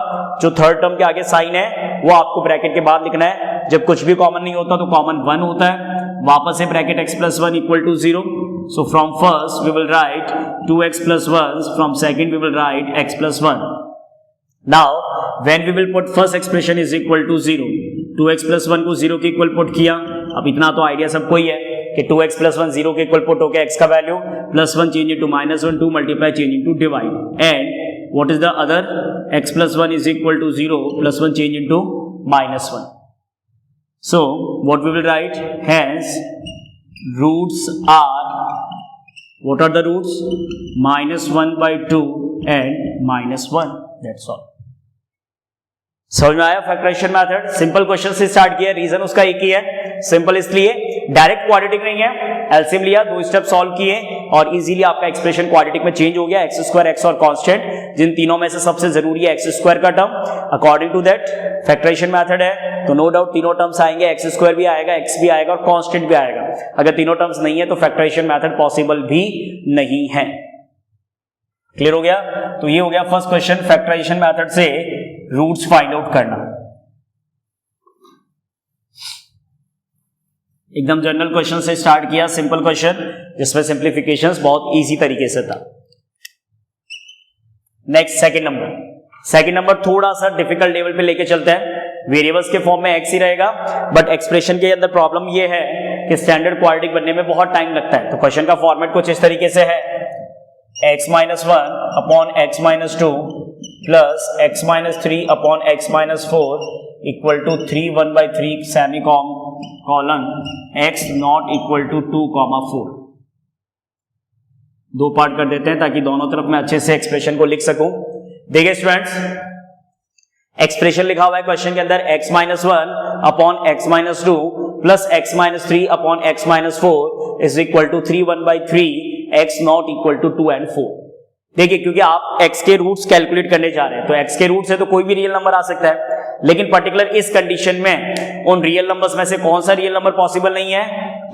जो थर्ड टर्म के आगे साइन है वो आपको ब्रैकेट के बाद लिखना है, जब कुछ भी कॉमन नहीं होता तो कॉमन 1 होता है, वापस से bracket x plus 1 equal to 0। So from first we will write 2x plus 1, from second we will write x plus 1. Now when we will put first expression is equal to 0, 2x plus 1 को 0 के equal put किया, अब इतना तो idea सबको ही है, कि 2x plus 1 0 के इक्वल पुट होके x का value plus 1 change into minus 1 2 multiply change into divide and what is the other x plus 1 is equal to 0 plus 1 change into minus 1. So what we will write, hence roots are, what are the roots? minus 1 by 2 and minus 1. That's all. समझ में आया factorisation method? Simple question से start किया, reason उसका एक ही है, simple इसलिए direct quadratic नहीं है, एलसीएम लिया, 2 स्टेप सॉल्व किए और इजीली आपका एक्सप्रेशन क्वाड्रेटिक में चेंज हो गया. एक्स स्क्वायर, एक्स और कांस्टेंट, जिन तीनों में से सबसे जरूरी है एक्स स्क्वायर का term. According to that factorisation method है तो नो डाउट तीनों टर्म्स आएंगे, एक्स स्क्वायर भी आएगा, एक्स भी आएगा और कांस्टेंट भी आएगा. अगर तीनों टर्म्स नहीं है तो फैक्टराइजेशन मेथड पॉसिबल भी नहीं है. क्लियर हो गया? तो ये हो गया फर्स्ट क्वेश्चन, फैक्टराइजेशन मेथड से रूट्स फाइंड आउट करना. एकदम जनरल क्वेश्चन से स्टार्ट किया, सिंपल क्वेश्चन जिसमें सिंप्लीफिकेशंस बहुत इजी तरीके से था. नेक्स्ट सेकंड नंबर थोड़ा सा डिफिकल्ट लेवल पे लेके चलते हैं. वेरिएबल्स के फॉर्म में एक्स ही रहेगा बट एक्सप्रेशन के अंदर प्रॉब्लम ये है कि स्टैंडर्ड क्वाड्रेटिक बनने में बहुत टाइम लगता है. तो क्वेश्चन का फॉर्मेट कुछ इस तरीके से है, x minus 1 upon x minus 2 plus x minus 3 upon x minus 4 equal to 3 1 by 3 semicolon x not equal to 2,4. दो पार्ट कर देते हैं ताकि दोनों तरफ मैं अच्छे से एक्सप्रेशन को लिख सकूं. देखिए स्टूडेंट्स, एक्सप्रेशन लिखा हुआ है क्वेश्चन के अंदर x minus 1 upon x minus 2 plus x minus 3 upon x minus 4 is equal to 3 1 by 3 x not equal to 2 and 4. देखिए क्योंकि आप x के रूट्स कैलकुलेट करने जा रहे हैं तो x के रूट से तो कोई भी रियल नंबर आ सकता है, लेकिन पर्टिकुलर इस कंडीशन में उन रियल नंबर्स में से कौन सा रियल नंबर पॉसिबल नहीं है?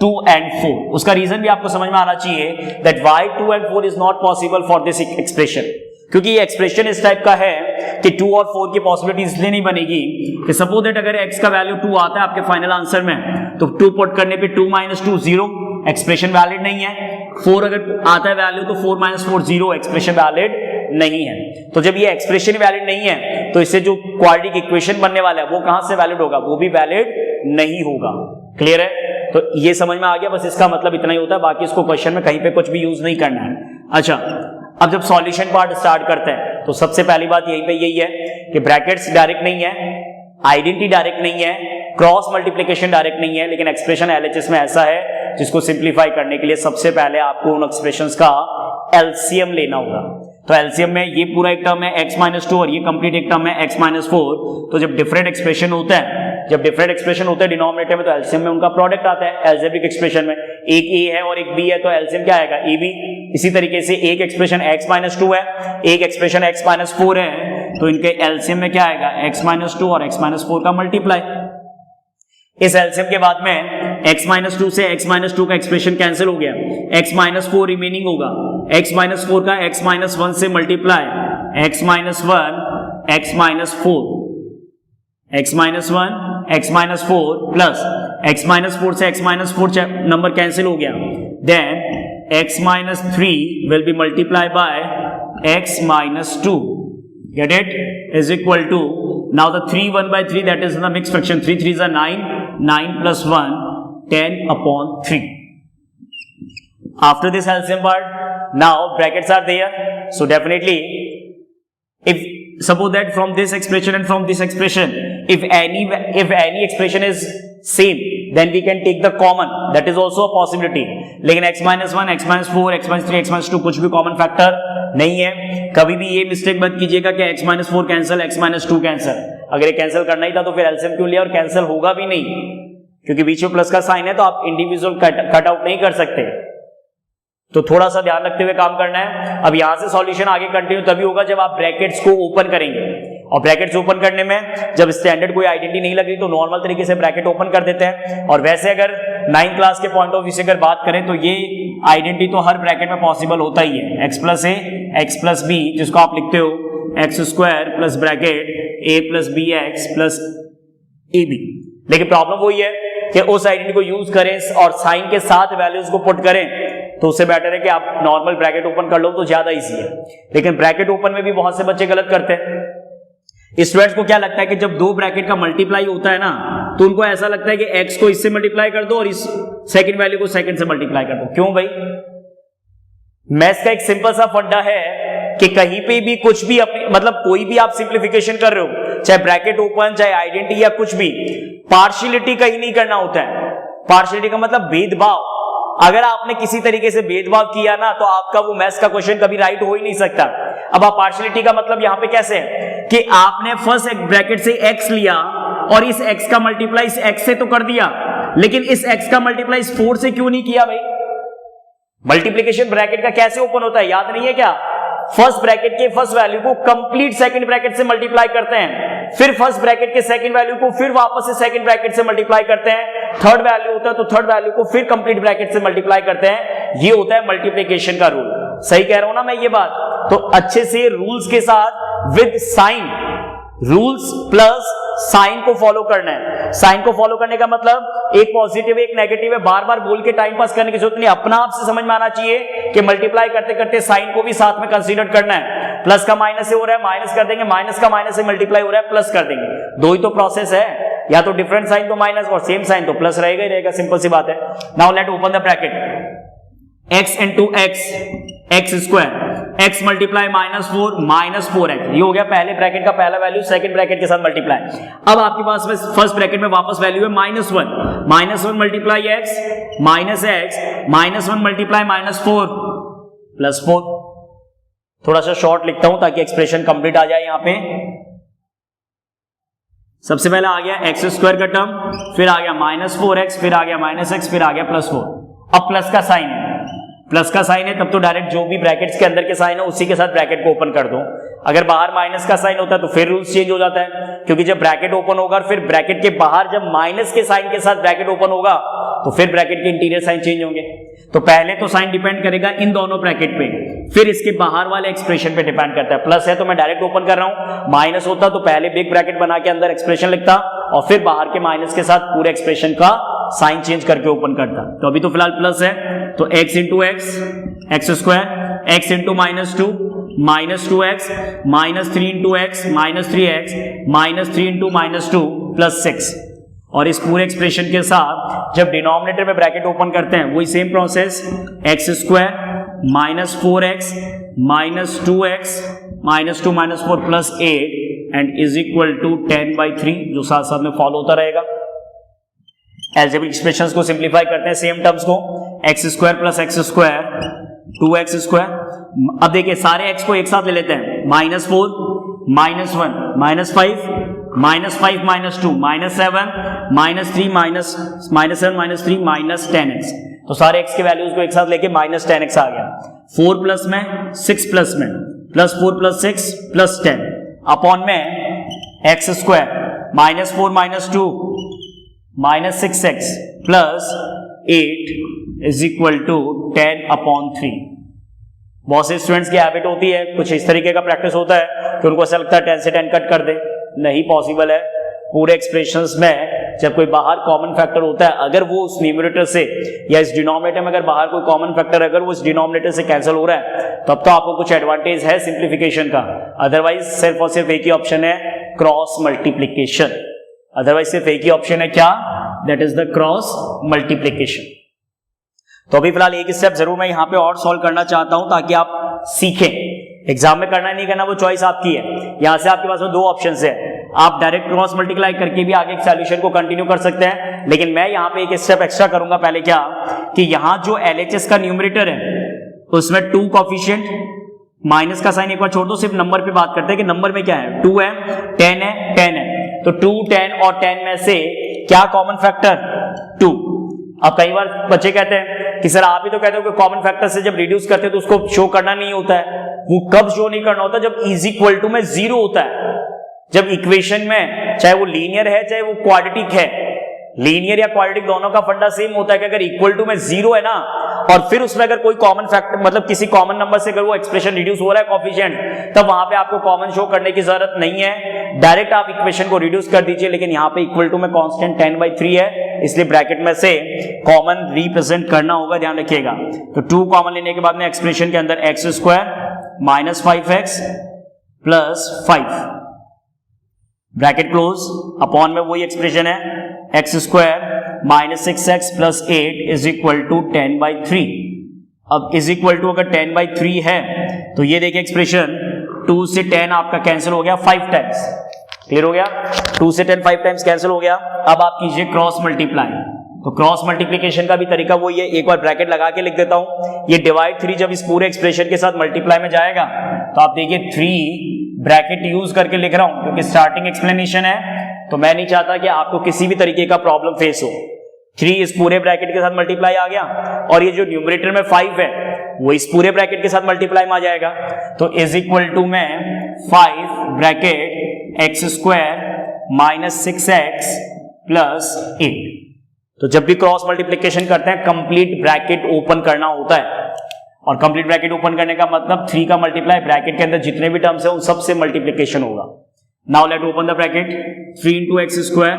2 and 4. उसका रीजन भी आपको समझ में आना चाहिए that why 2 and 4 is not possible for this expression. क्योंकि ये एक्सप्रेशन इस टाइप का है कि 2 और 4 की पॉसिबिलिटी इसलिए नहीं बनेगी कि सपोज दैट अगर x का वैल्यू 2 आता है आपके फाइनल आंसर में तो 2 पुट करने पे 2 माइनस 2 0, एक्सप्रेशन वैलिड नहीं है. 4 अगर आता है वैल्यू तो 4 माइनस 4 0, एक्सप्रेशन वैलिड नहीं है. तो जब ये एक्सप्रेशन वैलिड नहीं है तो इससे जो क्वाड्रेटिक इक्वेशन बनने वाला है वो कहां से वैलिड होगा? वो भी वैलिड नहीं होगा. क्लियर है? तो ये समझ में आ गया, बस इसका मतलब इतना ही होता है, बाकी इसको क्वेश्चन में कहीं पे कुछ भी यूज नहीं करना है. अच्छा, अब जब सॉल्यूशन पार्ट स्टार्ट करते हैं तो सबसे पहली बात यहीं पे यही है कि ब्रैकेट्स डायरेक्ट नहीं है, आइडेंटिटी डायरेक्ट नहीं है, क्रॉस मल्टीप्लिकेशन डायरेक्ट नहीं है, लेकिन एक्सप्रेशन एलएचएस में ऐसा है जिसको सिंप्लीफाई करने के लिए सबसे पहले आपको उन एक्सप्रेशंस का एलसीएम लेना होगा. तो एलसीएम में ये पूरा एक टर्म है x माइनस 2 और ये कंप्लीट एक टर्म है x माइनस 4. तो जब डिफरेंट एक्सप्रेशन होता है डिनोमिनेटर में तो एलसीएम में उनका प्रोडक्ट आता है. अलजेब्रिक एक्सप्रेशन में एक a है और एक b है तो एलसीएम क्या आएगा? ab. इसी तरीके से एक एक्सप्रेशन x माइनस 2 है, एक एक्सप्रेशन x माइनस 4 है, तो इनके एलसीएम में क्या आएगा? x माइनस 2 और x माइनस 4 का मल्टीप्लाई. इस एलसीएम के बाद में x माइनस 2 से x माइनस 2 का एक्सप्रेशन कैंसिल हो गया, x माइनस 4 रिमेनिंग होगा. x माइनस 4 का x माइनस 1 से multiply, x minus 1 x minus 4, x minus 1 x minus 4 plus x minus 4 से x माइनस 4 नंबर कैंसिल हो गया. Then x minus 3 will be multiply by x minus 2. Get it? Is equal to, now the 3 1 by 3 that is in the mixed fraction, 3 3s are 9, 9 plus 1 10 upon 3. After this LCM part, now brackets are there, so definitely if suppose that from this expression and from this expression if any expression is same then we can take the common, that is also a possibility. लेकिन x minus 1 x minus 4 x minus 3 x minus 2 कुछ भी common factor नहीं है. कभी भी ये mistake मत कीजिएगा कि x minus 4 cancel x minus 2 cancel. अगर ये कैंसिल करना ही था तो फिर एलसीएम क्यों लिया, और कैंसिल होगा भी नहीं क्योंकि बीच में प्लस का साइन है तो आप इंडिविजुअल कट आउट नहीं कर सकते. तो थोड़ा सा ध्यान रखते हुए काम करना है. अब यहां से सॉल्यूशन आगे कंटिन्यू तभी होगा जब आप ब्रैकेट्स को ओपन करेंगे, और ब्रैकेट्स ओपन करने में जब स्टैंडर्ड कोई आइडेंटिटी नहीं लग रही तो नॉर्मल तरीके से ब्रैकेट ओपन कर देते हैं. और वैसे अगर 9th क्लास के पॉइंट ऑफ व्यू से अगर बात करें तो ये आइडेंटिटी तो हर ब्रैकेट में पॉसिबल होता ही है, x plus a x plus b, जिसको आप लिखते हो x square plus bracket a plus b x plus a b. लेकिन प्रॉब्लम वही है कि उस आइडेंटिटी को यूज करें और साइन के साथ वैल्यूज को पुट करें तो उससे बेटर है कि आप नॉर्मल ब्रैकेट ओपन कर लो तो ज्यादा इजी है. लेकिन ब्रैकेट ओपन में भी बहुत से बच्चे गलत करते हैं. स्टूडेंट्स को क्या लगता है कि जब दो ब्रैकेट का मल्टीप्लाई होता है ना तो उनको ऐसा लगता है कि x को इससे मल्टीप्लाई कर दो और इस सेकंड वैल्यू को सेकंड से मल्टीप्लाई कर दो। क्यों भाई? मैथ्स का एक सिंपल सा फंडा है कि कहीं पे भी कुछ भी अपनी मतलब कोई भी आप सिंप्लीफिकेशन कर रहे हो, चाहे ब्रैकेट ओपन चाहे आइडेंटिटी या कुछ भी, पार्शियलिटी कहीं नहीं करना होता है। पार्शियलिटी का मतलब भेदभाव। अगर आपने किसी तरीके से भेदभाव किया ना तो आपका वो मैथ्स का क्वेश्चन कभी राइट हो ही नहीं सकता। अब आप पार्शियलिटी का मतलब यहां पे कैसे है कि आपने फर्स्ट एक ब्रैकेट से x लिया और इस x का मल्टीप्लाई इस x से तो कर दिया, लेकिन इस x का मल्टीप्लाई इस 4 से क्यों नहीं किया भाई? मल्टीप्लिकेशन ब्रैकेट का कैसे ओपन होता है याद नहीं है क्या? फर्स्ट ब्रैकेट के फर्स्ट वैल्यू को कंप्लीट सेकंड ब्रैकेट से मल्टीप्लाई करते हैं, फिर फर्स्ट ब्रैकेट के सेकंड वैल्यू को फिर वापस से सेकंड ब्रैकेट से मल्टीप्लाई करते हैं, थर्ड वैल्यू होता है तो थर्ड वैल्यू को फिर कंप्लीट ब्रैकेट से मल्टीप्लाई करते हैं। ये होता है मल्टीप्लिकेशन का रूल। सही कह रहा हूं ना मैं ये बात? तो अच्छे से रूल्स के साथ with sign, rules plus sign को फॉलो करना है। साइन को फॉलो करने का मतलब एक पॉजिटिव एक नेगेटिव है, बार बार बोल के टाइम पास करने की जरूरत नहीं, अपना आप से समझ में आना चाहिए कि मल्टीप्लाई करते करते साइन को भी साथ में कंसीडर करना है। प्लस का माइनस से हो रहा है माइनस कर देंगे, माइनस का माइनस से मल्टीप्लाई हो रहा है प्लस कर देंगे। दो ही तो प्रोसेस है, या तो डिफरेंट साइन तो माइनस और सेम साइन तो प्लस रहेगा ही रहेगा, सिंपल सी बात है। Now let open the bracket. x into x square, x multiply -4 -4x, ये हो गया पहले ब्रैकेट का पहला वैल्यू सेकंड ब्रैकेट के साथ मल्टीप्लाई। अब आपके पास में फर्स्ट ब्रैकेट में वापस वैल्यू है -1 मल्टीप्लाई x -1 मल्टीप्लाई -4 प्लस 4। थोड़ा सा शॉर्ट लिखता हूं ताकि एक्सप्रेशन कंप्लीट आ जाए। यहां पे सबसे पहले आ गया x स्क्वायर का टर्म, फिर आ गया -4x, फिर आ गया -x, फिर आ गया +4। अब प्लस का साइन है, प्लस का साइन है तब तो डायरेक्ट जो भी ब्रैकेट्स के अंदर के साइन है उसी के साथ ब्रैकेट को ओपन कर दो। अगर बाहर माइनस का साइन होता है तो फिर रूल्स चेंज हो जाता है, क्योंकि जब ब्रैकेट ओपन होगा और फिर ब्रैकेट के बाहर जब माइनस के साइन के साथ ब्रैकेट ओपन होगा तो फिर ब्रैकेट के इंटीरियर साइन चेंज होंगे। तो पहले तो साइन डिपेंड करेगा इन दोनों ब्रैकेट पे, फिर इसके बाहर वाले एक्सप्रेशन पे डिपेंड करता है। प्लस है तो मैं डायरेक्ट ओपन कर रहा हूं, माइनस होता तो पहले बिग ब्रैकेट बना के अंदर एक्सप्रेशन लिखता और फिर बाहर के माइनस के साथ पूरे एक्सप्रेशन का साइन चेंज करके ओपन करता। तो अभी तो फिलहाल प्लस है तो x into x square, x into -2 -2x, -3 into x -3x, -3 into -2 +6। और इस पूरे एक्सप्रेशन के साथ जब डिनोमिनेटर में ब्रैकेट ओपन करते हैं वही same process, x square -4x -2x -2 -4 +8 and is equal to 10/3, जो साथ साथ में फॉलो होता रहेगा। एल्जेब्रिक एक्सप्रेशंस को सिंप्लीफाई करते हैं सेम टर्म्स को, x square plus x square 2x square. अब देखिए सारे x को एक साथ ले लेते हैं, -4 -1 -5 -5 -2 -7 -3 -10x। तो सारे x के वैल्यूज को एक साथ लेके -10x आ गया। 4 प्लस में 6 प्लस में +4 + 6 + 10 अपॉन में x square -4 -2 -6x + 8 is equal to 10/3। बहुत से स्टूडेंट्स की हैबिट होती है, कुछ इस तरीके का प्रैक्टिस होता है कि उनको ऐसा लगता है 10 से 10 कट कर दे। नहीं पॉसिबल है। पूरे एक्सप्रेशंस में जब कोई बाहर कॉमन फैक्टर होता है, अगर वो उस न्यूमरेटर से या इस डिनोमिनेटर में अगर बाहर कोई कॉमन फैक्टर अगर वो इस डिनोमिनेटर से कैंसिल हो रहा है तब तो आपको कुछ एडवांटेज है सिंप्लीफिकेशन का। अदरवाइज सिर्फ और सिर्फ एक ही ऑप्शन है, क्रॉस मल्टीप्लीकेशन। अदरवाइज सिर्फ एक ही ऑप्शन है, क्या? That is the cross multiplication. तो अभी फिलहाल एक स्टेप जरूर मैं यहां पे और सॉल्व करना चाहता हूं ताकि आप सीखें। एग्जाम में करना नहीं करना वो चॉइस आपकी है। यहां से आपके पास में दो ऑप्शंस है, आप डायरेक्ट क्रॉस मल्टीप्लाई करके भी आगे सॉल्यूशन को कंटिन्यू कर सकते हैं, लेकिन मैं यहां पे एक स्टेप एक्स्ट्रा करूंगा। पहले क्या कि यहां जो LHS का न्यूमरेटर है उसमें 2 कोफिशिएंट, माइनस का साइन एक बार छोड़ दो, सिर्फ नंबर पे बात करते हैं कि नंबर में क्या है, 2 है, 10 है, 10 है। तो 2, 10 और 10 में से क्या कॉमन फैक्टर? 2। अब कई बार बच्चे कहते हैं कि सर आप ही तो कहते हो कि कॉमन फैक्टर से जब रिड्यूस करते हैं तो उसको शो करना नहीं होता है। वो कब शो नहीं करना होता? जब इज इक्वल टू में 0 होता है। जब इक्वेशन में चाहे वो लीनियर है चाहे वो क्वाड्रेटिक है, लीनियर या क्वाड्रेटिक दोनों का फंडा सेम होता है कि अगर इक्वल टू में 0 है ना और फिर उसमें अगर कोई कॉमन फैक्टर मतलब किसी कॉमन नंबर से अगर वो एक्सप्रेशन रिड्यूस हो रहा है कोफिशिएंट, तब वहां पे आपको कॉमन शो करने की जरूरत नहीं है, डायरेक्ट आप इक्वेशन को रिड्यूस कर दीजिए। लेकिन यहाँ पे इक्वल टू में कांस्टेंट 10/3 है, इसलिए ब्रैकेट में से कॉमन रिप्रेजेंट करना होगा, ध्यान रखिएगा। तो 2 कॉमन लेने के बाद में एक्सप्रेशन के अंदर x square -5x + 5 bracket close, upon में वही एक्सप्रेशन है x square minus 6x plus 8 is equal to 10/3। अब इज इक्वल टू अगर 10/3 है तो ये देखिए एक्सप्रेशन 2 से 10 आपका कैंसिल हो गया 5 टाइम्स। क्लियर हो गया? 2 से 10 5 टाइम्स कैंसिल हो गया। अब आप कीजिए क्रॉस मल्टीप्लाई। तो क्रॉस मल्टीप्लिकेशन का भी तरीका वही है, एक बार ब्रैकेट लगा के लिख देता हूं। ये डिवाइड 3 जब इस पूरे एक्सप्रेशन के साथ मल्टीप्लाई में जाएगा तो आप देखिए 3 ब्रैकेट यूज करके लिख रहा हूं क्योंकि स्टार्टिंग एक्सप्लेनेशन है, तो मैं नहीं चाहता कि आपको किसी भी तरीके का प्रॉब्लम फेस हो। 3 इस पूरे ब्रैकेट के साथ मल्टीप्लाई आ गया और ये जो न्यूमरेटर में 5 है वो इस पूरे ब्रैकेट के साथ मल्टीप्लाई में आ जाएगा। तो इज इक्वल टू में 5 bracket x square minus 6x plus 8। तो जब भी क्रॉस मल्टीप्लिकेशन करते हैं कंप्लीट ब्रैकेट ओपन करना होता है, और कंप्लीट ब्रैकेट ओपन करने का मतलब 3 का मल्टीप्लाई ब्रैकेट के अंदर जितने भी टर्म्स है उन सब से मल्टीप्लिकेशन होगा। Now let open the bracket. 3 into x square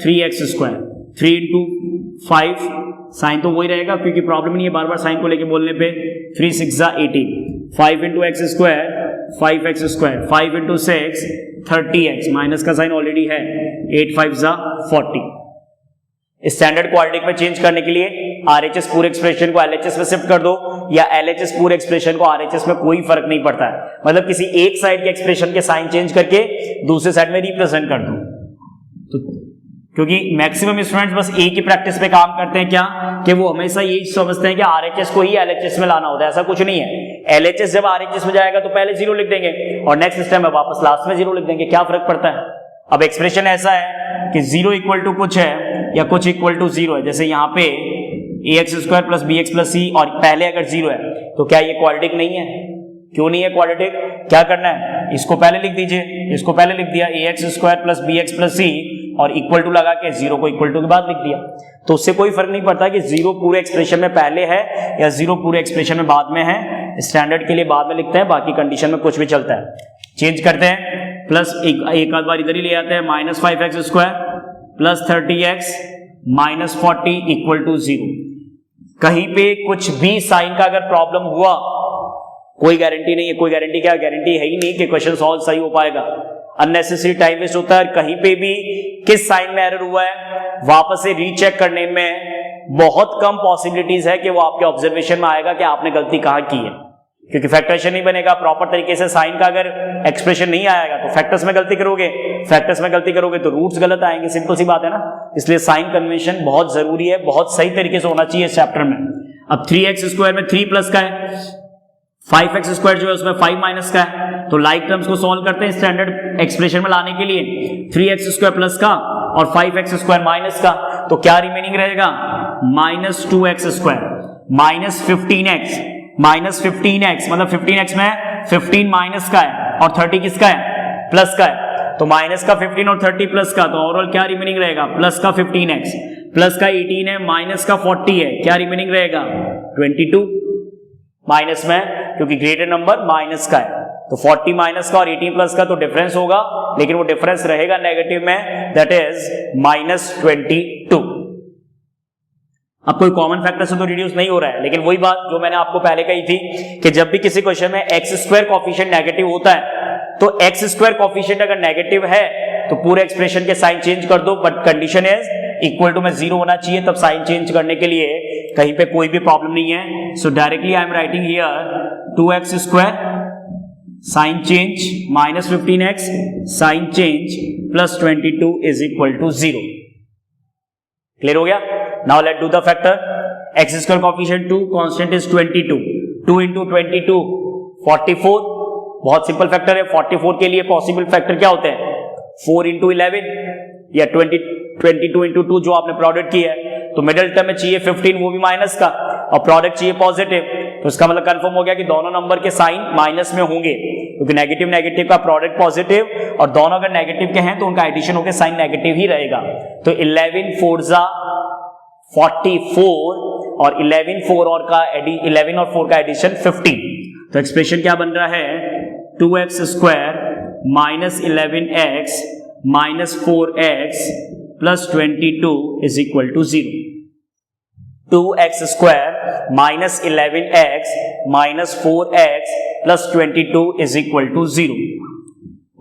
3x square, 3 into 5, sign तो वही रहेगा क्योंकि प्रॉब्लम नहीं है बार बार साइन को लेके बोलने पे। 3 6 जा 18, 5 into x square 5x square, 5 into 6 30x, minus का साइन ऑलरेडी है, 8 5 जा 40। स्टैंडर्ड क्वाड्रेटिक में चेंज करने के लिए RHS पूरे एक्सप्रेशन को LHS में शिफ्ट कर दो या LHS पूरे एक्सप्रेशन को RHS में, कोई फर्क नहीं पड़ता है। मतलब किसी एक साइड के एक्सप्रेशन के साइन चेंज करके दूसरे साइड में रिप्रेजेंट कर दो। तो क्योंकि मैक्सिमम स्टूडेंट्स बस एक ही प्रैक्टिस पे काम करते हैं क्या कि वो हमेशा यही समझते हैं कि RHS को ही LHS में लाना होता है। ऐसा कुछ नहीं है। LHS जब RHS में जाएगा तो पहले 0 लिख देंगे और नेक्स्ट सिस्टम में वापस लास्ट में 0 लिख देंगे, क्या फर्क पड़ता है। अब एक्सप्रेशन ऐसा है कि 0 इक्वल टू कुछ है या कुछ इक्वल टू 0 है। जैसे यहाँ पे ax square plus bx plus c और पहले अगर 0 है तो क्या ये क्वाड्रेटिक नहीं है? क्यों नहीं है क्वाड्रेटिक? क्या करना है, इसको पहले लिख दीजिए, इसको पहले लिख दिया ax square plus bx plus c और इक्वल टू लगा के 0 को इक्वल टू के बाद लिख दिया। तो उससे कोई फर्क नहीं पड़ता कि 0 पूरे एक्सप्रेशन में पहले है या 0 पूरे एक्सप्रेशन में बाद में है। स्टैंडर्ड के लिए बाद में लिखते हैं, बाकी कंडीशन में कुछ भी चलता है। चेंज करते हैं, प्लस एक आध बार इधर ही ले आते हैं, minus 5x square plus 30x minus 40 equal to 0। कहीं पे कुछ भी साइन का अगर प्रॉब्लम हुआ कोई गारंटी नहीं है। कोई गारंटी क्या, गारंटी है ही नहीं कि क्वेश्चन सॉल्व सही हो पाएगा। अननेसेसरी टाइम वेस्ट होता है। कहीं पे भी किस साइन में एरर हुआ है वापस से रीचेक करने में बहुत कम पॉसिबिलिटीज है कि वो आपके ऑब्जर्वेशन में आएगा कि आपने गलती कहां की है, क्योंकि फैक्टरेशन नहीं बनेगा प्रॉपर तरीके से। साइन का अगर एक्सप्रेशन नहीं आएगा तो फैक्टर्स में गलती करोगे, फैक्टर्स में गलती करोगे तो रूट्स गलत आएंगे, सिंपल सी बात है ना। इसलिए साइन कन्वेंशन बहुत जरूरी है, बहुत सही तरीके से होना चाहिए इस चैप्टर में। अब 3x स्क्वायर में 3 प्लस का है, 5x स्क्वायर जो है उसमें 5 माइनस का है। तो लाइक टर्म्स को सॉल्व करते हैं स्टैंडर्ड एक्सप्रेशन में लाने के लिए। 3x स्क्वायर प्लस का और 5x स्क्वायर माइनस का, तो क्या रिमेनिंग रहेगा, minus 2x square minus 15x, minus 15x मतलब 15x में 15 माइनस का है और 30 किसका है, प्लस का है। तो माइनस का 15 और 30 प्लस का, तो ओवरऑल क्या रिमेनिंग रहेगा, प्लस का 15x, प्लस का 18 है, माइनस का 40 है, क्या रिमेनिंग रहेगा 22। माइनस में क्योंकि ग्रेटर नंबर माइनस का है, तो 40 माइनस का और 18 प्लस का तो डिफरेंस होगा, लेकिन वो डिफरेंस रहेगा नेगेटिव में, दैट इज माइनस 22। अब कोई कॉमन फैक्टर से तो रिड्यूस नहीं हो रहा है, लेकिन वही बात जो मैंने आपको पहले कही थी कि जब भी किसी क्वेश्चन में एक्स स्क्वायर कोफिशिएंट नेगेटिव होता है तो एक्स स्क्वायर कोफिशिएंट अगर नेगेटिव है तो पूरे एक्सप्रेशन के साइन चेंज कर दो, but condition is equal to में 0 होना चाहिए, तब साइन चेंज करने के लिए कहीं पे कोई भी प्रॉब्लम नहीं है। So directly I am writing here 2x square sign change minus 15x sign change plus 22 is equal to 0। Clear हो गया? Now let do the factor. X square coefficient 2, constant is 22, 2 into 22 44। बहुत simple factor है। 44 के लिए possible factor क्या होते हैं, 4 into 11 या 22 इंटू 2 जो आपने प्रोडक्ट की है, तो मिडिल टर्म में चाहिए 15, वो भी माइनस का, और प्रोडक्ट चाहिए पॉजिटिव, तो इसका मतलब कंफर्म हो गया कि दोनों नंबर के साइन माइनस में होंगे, क्योंकि नेगेटिव नेगेटिव का प्रोडक्ट पॉजिटिव, और दोनों अगर नेगेटिव के हैं तो उनका एडिशन होकर साइन नेगेटिव ही रहेगा। तो 11 4 जा 44 और 11 और 4 का एडिशन 15। तो एक्सप्रेशन क्या बन रहा है, 2x square minus 11x minus 4x plus 22 is equal to 0। 2x square minus 11x minus 4x plus 22 is equal to 0।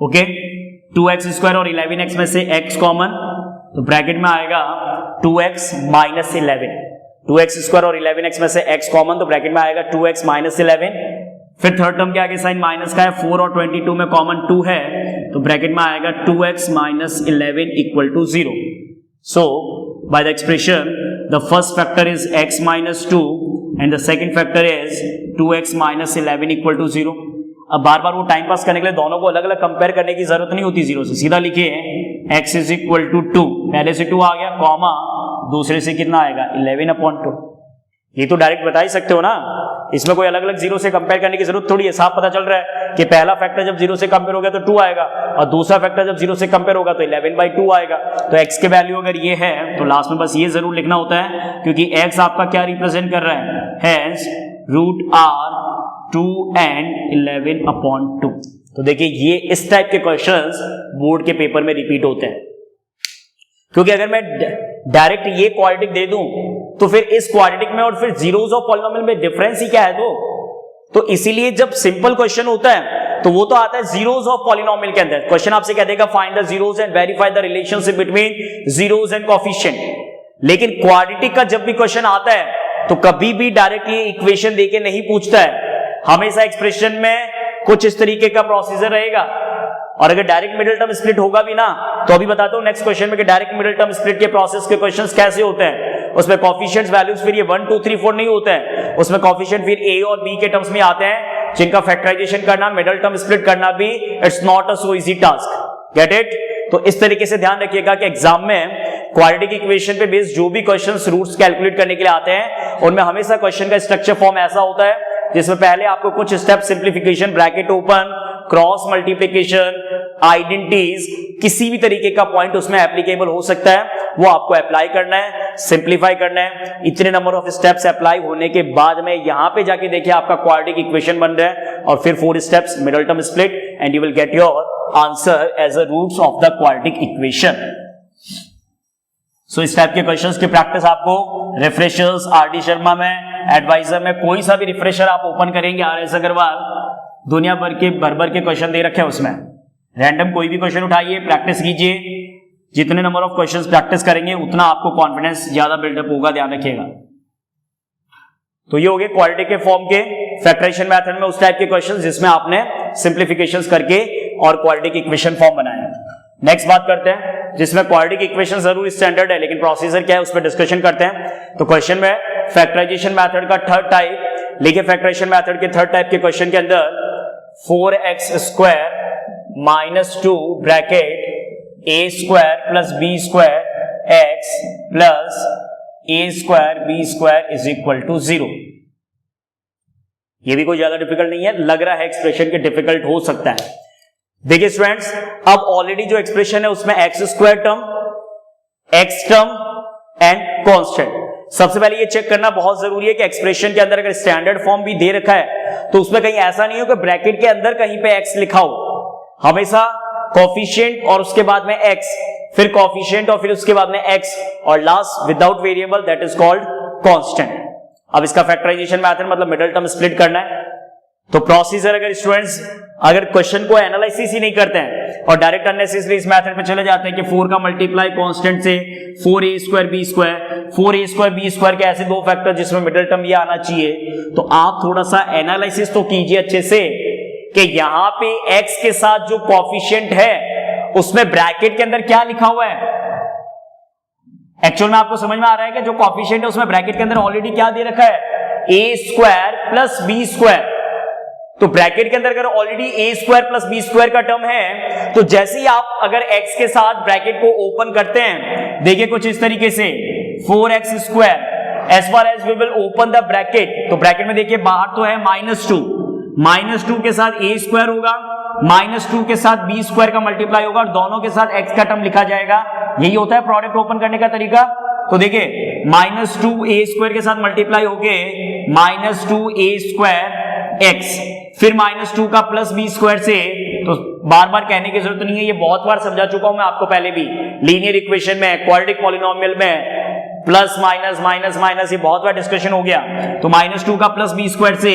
Okay, 2x square और 11x में से x कॉमन, तो ब्रैकेट में आएगा 2x माइनस 11, 2x स्क्वायर और 11x में से x common, तो ब्रैकेट में आएगा 2x माइनस 11। फिर थर्ड टर्म के आगे साइन माइनस का है, 4 और 22 में कॉमन 2 है, तो ब्रैकेट में आएगा 2x minus 11 equal to 0। So by the expression the first factor is x minus 2 and the second factor is 2x minus 11 equal to 0। अब बार बार वो टाइम पास करने के लिए दोनों को अलग अलग कंपेयर करने की जरूरत नहीं होती, जीरो से सीधा लिखिए x इज इक्वल टू 2, पहले से 2 आ गया, कॉमा दूसरे से कितना आएगा 11/2। ये तो डायरेक्ट बता ही सकते हो ना, इसमें कोई अलग अलग जीरो से कंपेयर करने की जरूरत थोड़ी है, साफ पता चल रहा है कि पहला फैक्टर जब जीरो से कंपेयर हो गया तो 2 आएगा और दूसरा फैक्टर जब जीरो से कंपेयर होगा तो 11/2 आएगा। तो x के वैल्यू अगर ये है तो लास्ट में बस ये जरूर लिखना होता है, क्योंकि x आपका क्या रिप्रेजेंट कर रहा है, हेंस रूट आर 2 एंड 11/2। तो देखिए ये इस टाइप के क्वेश्चंस बोर्ड के पेपर में रिपीट होते हैं, क्योंकि अगर मैं डायरेक्ट ये क्वाड्रेटिक दे दूं तो फिर इस क्वाड्रेटिक में और फिर जीरोस ऑफ पॉलिनोमियल में डिफरेंस ही क्या है। तो इसीलिए जब सिंपल क्वेश्चन होता है तो वो तो आता है जीरोस ऑफ पॉलिनोमियल के अंदर। क्वेश्चन आपसे कह देगा find the zeros and verify the relationship between zeros and coefficient, लेकिन क्वाड्रेटिक का जब भी क्वेश्चन आता है तो कभी भी डायरेक्ट ये इक्वेशन देके नहीं पूछता है, हमेशा एक्सप्रेशन में कुछ इस तरीके का प्रोसीजर रहेगा। और अगर डायरेक्ट मिडिल टर्म स्प्लिट होगा भी ना तो अभी बताता हूं नेक्स्ट क्वेश्चन में कि डायरेक्ट मिडिल टर्म स्प्लिट के प्रोसेस के क्वेश्चंस कैसे होते हैं। उसमें कोएफिशिएंट्स वैल्यूज फिर ये 1 2 3 4 नहीं होते हैं, उसमें कोएफिशिएंट फिर a और b के टर्म्स में आते हैं, जिनका फैक्टराइजेशन करना, मिडिल टर्म स्प्लिट करना भी it's not a so easy task. Get it? तो इस तरीके से ध्यान रखिएगा कि एग्जाम में क्वाड्रेटिक इक्वेशन पे बेस्ड जो भी क्वेश्चंस रूट्स कैलकुलेट करने के लिए आते हैं उनमें हमेशा क्वेश्चन का स्ट्रक्चर फॉर्म ऐसा होता है जिसमें पहले आपको कुछ step simplification, bracket open, cross multiplication, identities, किसी भी तरीके का पॉइंट उसमें एप्लीकेबल हो सकता है, वो आपको अप्लाई करना है, सिंप्लीफाई करना है। इतने नंबर ऑफ स्टेप्स अप्लाई होने के बाद में यहां पे जाके देखिए आपका क्वाड्रेटिक इक्वेशन बन रहा है और फिर 4 steps middle term split and you will get your answer as a roots of the quadratic equation. So इस टाइप के क्वेश्चंस की प्रैक्टिस आपको रिफ्रेशर्स, आरडी शर्मा में, एडवाइजर में, कोई सा भी रिफ्रेशर आप ओपन करेंगे RS अग्रवाल, दुनिया भर के भर के क्वेश्चन दे रखे हैं, उसमें रैंडम कोई भी क्वेश्चन उठाइए, प्रैक्टिस कीजिए। जितने नंबर ऑफ क्वेश्चंस प्रैक्टिस करेंगे उतना आपको कॉन्फिडेंस ज्यादा बिल्डअप होगा, ध्यान रखिएगा। तो ये हो गए क्वाड्रेटिक के फॉर्म के फैक्टराइजेशन मेथड में उस टाइप के क्वेश्चंस जिसमें आपने सिंप्लीफिकेशंस करके और क्वाड्रेटिक इक्वेशन फॉर्म बनाया। नेक्स्ट बात करते हैं जिसमें क्वाड्रेटिक इक्वेशन जरूर स्टैंडर्ड है लेकिन प्रोसीजर क्या है उस पर डिस्कशन करते हैं। तो क्वेश्चन में फैक्टराइजेशन मेथड का थर्ड टाइप लिखे, फैक्टराइजेशन मेथड के थर्ड टाइप के क्वेश्चन के अंदर 4x square minus 2 bracket a square plus b square x plus a square b square is equal to 0। ये भी कोई ज्यादा डिफिकल्ट नहीं है, लग रहा है एक्सप्रेशन के डिफिकल्ट हो सकता है। देखिए स्टूडेंट्स, अब ऑलरेडी जो एक्सप्रेशन है उसमें x square term, x term and constant. सबसे पहले ये चेक करना बहुत जरूरी है कि एक्सप्रेशन के अंदर अगर स्टैंडर्ड फॉर्म भी दे रखा है तो उसमें कहीं ऐसा नहीं हो कि ब्रैकेट के अंदर कहीं पे x लिखा हो। हमेशा कोएफिशिएंट और उसके बाद में x, फिर कोएफिशिएंट और फिर उसके बाद में x और last without variable, that is called constant. अब इसका फैक्टराइजेशन मेथड मतलब मिडिल टर्म स्प्लिट करना है। तो प्रोसीजर अगर स्टूडेंट्स अगर क्वेश्चन को एनालिसिस ही नहीं करते हैं और डायरेक्ट अननेसेसरी इस मेथड पे चले जाते हैं कि 4 का मल्टीप्लाई कांस्टेंट से 4a square b square, 4a square b square के ऐसे दो फैक्टर जिसमें मिडिल टर्म ये आना चाहिए, तो आप थोड़ा सा एनालिसिस तो कीजिए अच्छे से कि यहां पे x के साथ जो कोएफिशिएंट है उसमें ब्रैकेट के अंदर क्या लिखा हुआ है। एक्चुअल में आपको समझ में आ रहा है कि जो कोएफिशिएंट है उसमें ब्रैकेट के अंदर ऑलरेडी क्या दे रखा है, a square plus b square. तो ब्रैकेट के अंदर अगर already a square plus b square का टर्म है तो जैसे ही आप अगर x के साथ ब्रैकेट को ओपन करते हैं, देखिए कुछ इस तरीके से 4x square, as far as we will open the bracket, तो ब्रैकेट में देखिए बाहर तो है -2 के साथ a स्क्वायर होगा, -2 के साथ b स्क्वायर का मल्टीप्लाई होगा और दोनों के साथ x का टर्म लिखा जाएगा। यही होता है प्रोडक्ट ओपन करने का तरीका। तो देखिए -2a स्क्वायर के साथ मल्टीप्लाई होके -2a स्क्वायर x, फिर -2 का प्लस b स्क्वायर से, तो बार बार कहने की जरूरत नहीं है, ये बहुत बार समझा चुका हूं मैं आपको पहले भी, लीनियर इक्वेशन में, क्वाड्रेटिक पॉलिनोमियल में प्लस माइनस माइनस माइनस ये बहुत बार डिस्कशन हो गया। तो -2 का प्लस b स्क्वायर से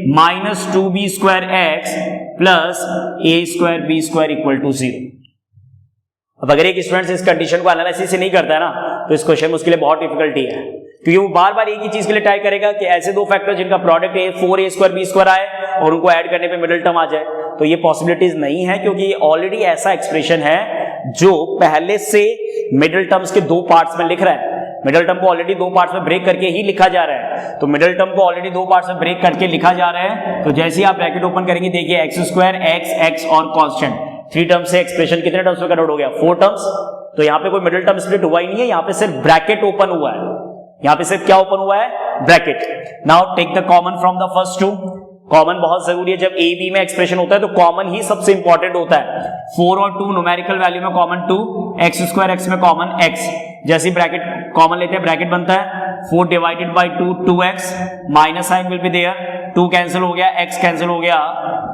-2b square x plus a square b square equal to 0। अब अगर एक स्टूडेंट इस कंडीशन को एनालिसिस नहीं करता है ना, तो इस क्वेश्चन में उसके लिए बहुत डिफिकल्टी है, क्योंकि वो बार बार एक ही चीज के लिए ट्राई करेगा कि ऐसे दो फैक्टर जिनका प्रोडक्ट ए 4a² b² आए और उनको ऐड करने पे मिडिल टर्म आ जाए, तो ये पॉसिबिलिटीज नहीं है, क्योंकि ऑलरेडी ऐसा एक्सप्रेशन है जो पहले से मिडिल टर्म्स के दो पार्ट्स में लिख रहा है। मिडिल टर्म को ऑलरेडी दो पार्ट्स में ब्रेक करके ही लिखा जा रहा है, तो मिडिल टर्म को ऑलरेडी दो पार्ट्स में ब्रेक करके लिखा जा रहा है। तो जैसे ही आप ब्रैकेट ओपन करेंगे, देखिए x², x और कांस्टेंट, 3 टर्म्स से एक्सप्रेशन कितने टर्म्स में कन्वर्ट हो गया? 4 टर्म्स। तो यहाँ पे कोई मिडिल टर्म स्प्लिट हुआ ही नहीं है, यहाँ पे सिर्फ ब्रैकेट ओपन हुआ है। यहाँ पे सिर्फ क्या ओपन हुआ है? Bracket. Now take the common from the first two. Common बहुत जरूरी है, जब ए बी में एक्सप्रेशन होता है तो कॉमन ही सबसे इंपॉर्टेंट होता है। 4 और 2 न्यूमेरिकल वैल्यू में कॉमन 2, x² x में कॉमन x। जैसे ब्रैकेट कॉमन लेते हैं, ब्रैकेट बनता है 4 divided by 2, 2x, minus sign will be there, 2 cancel हो गया, x कैंसिल हो गया,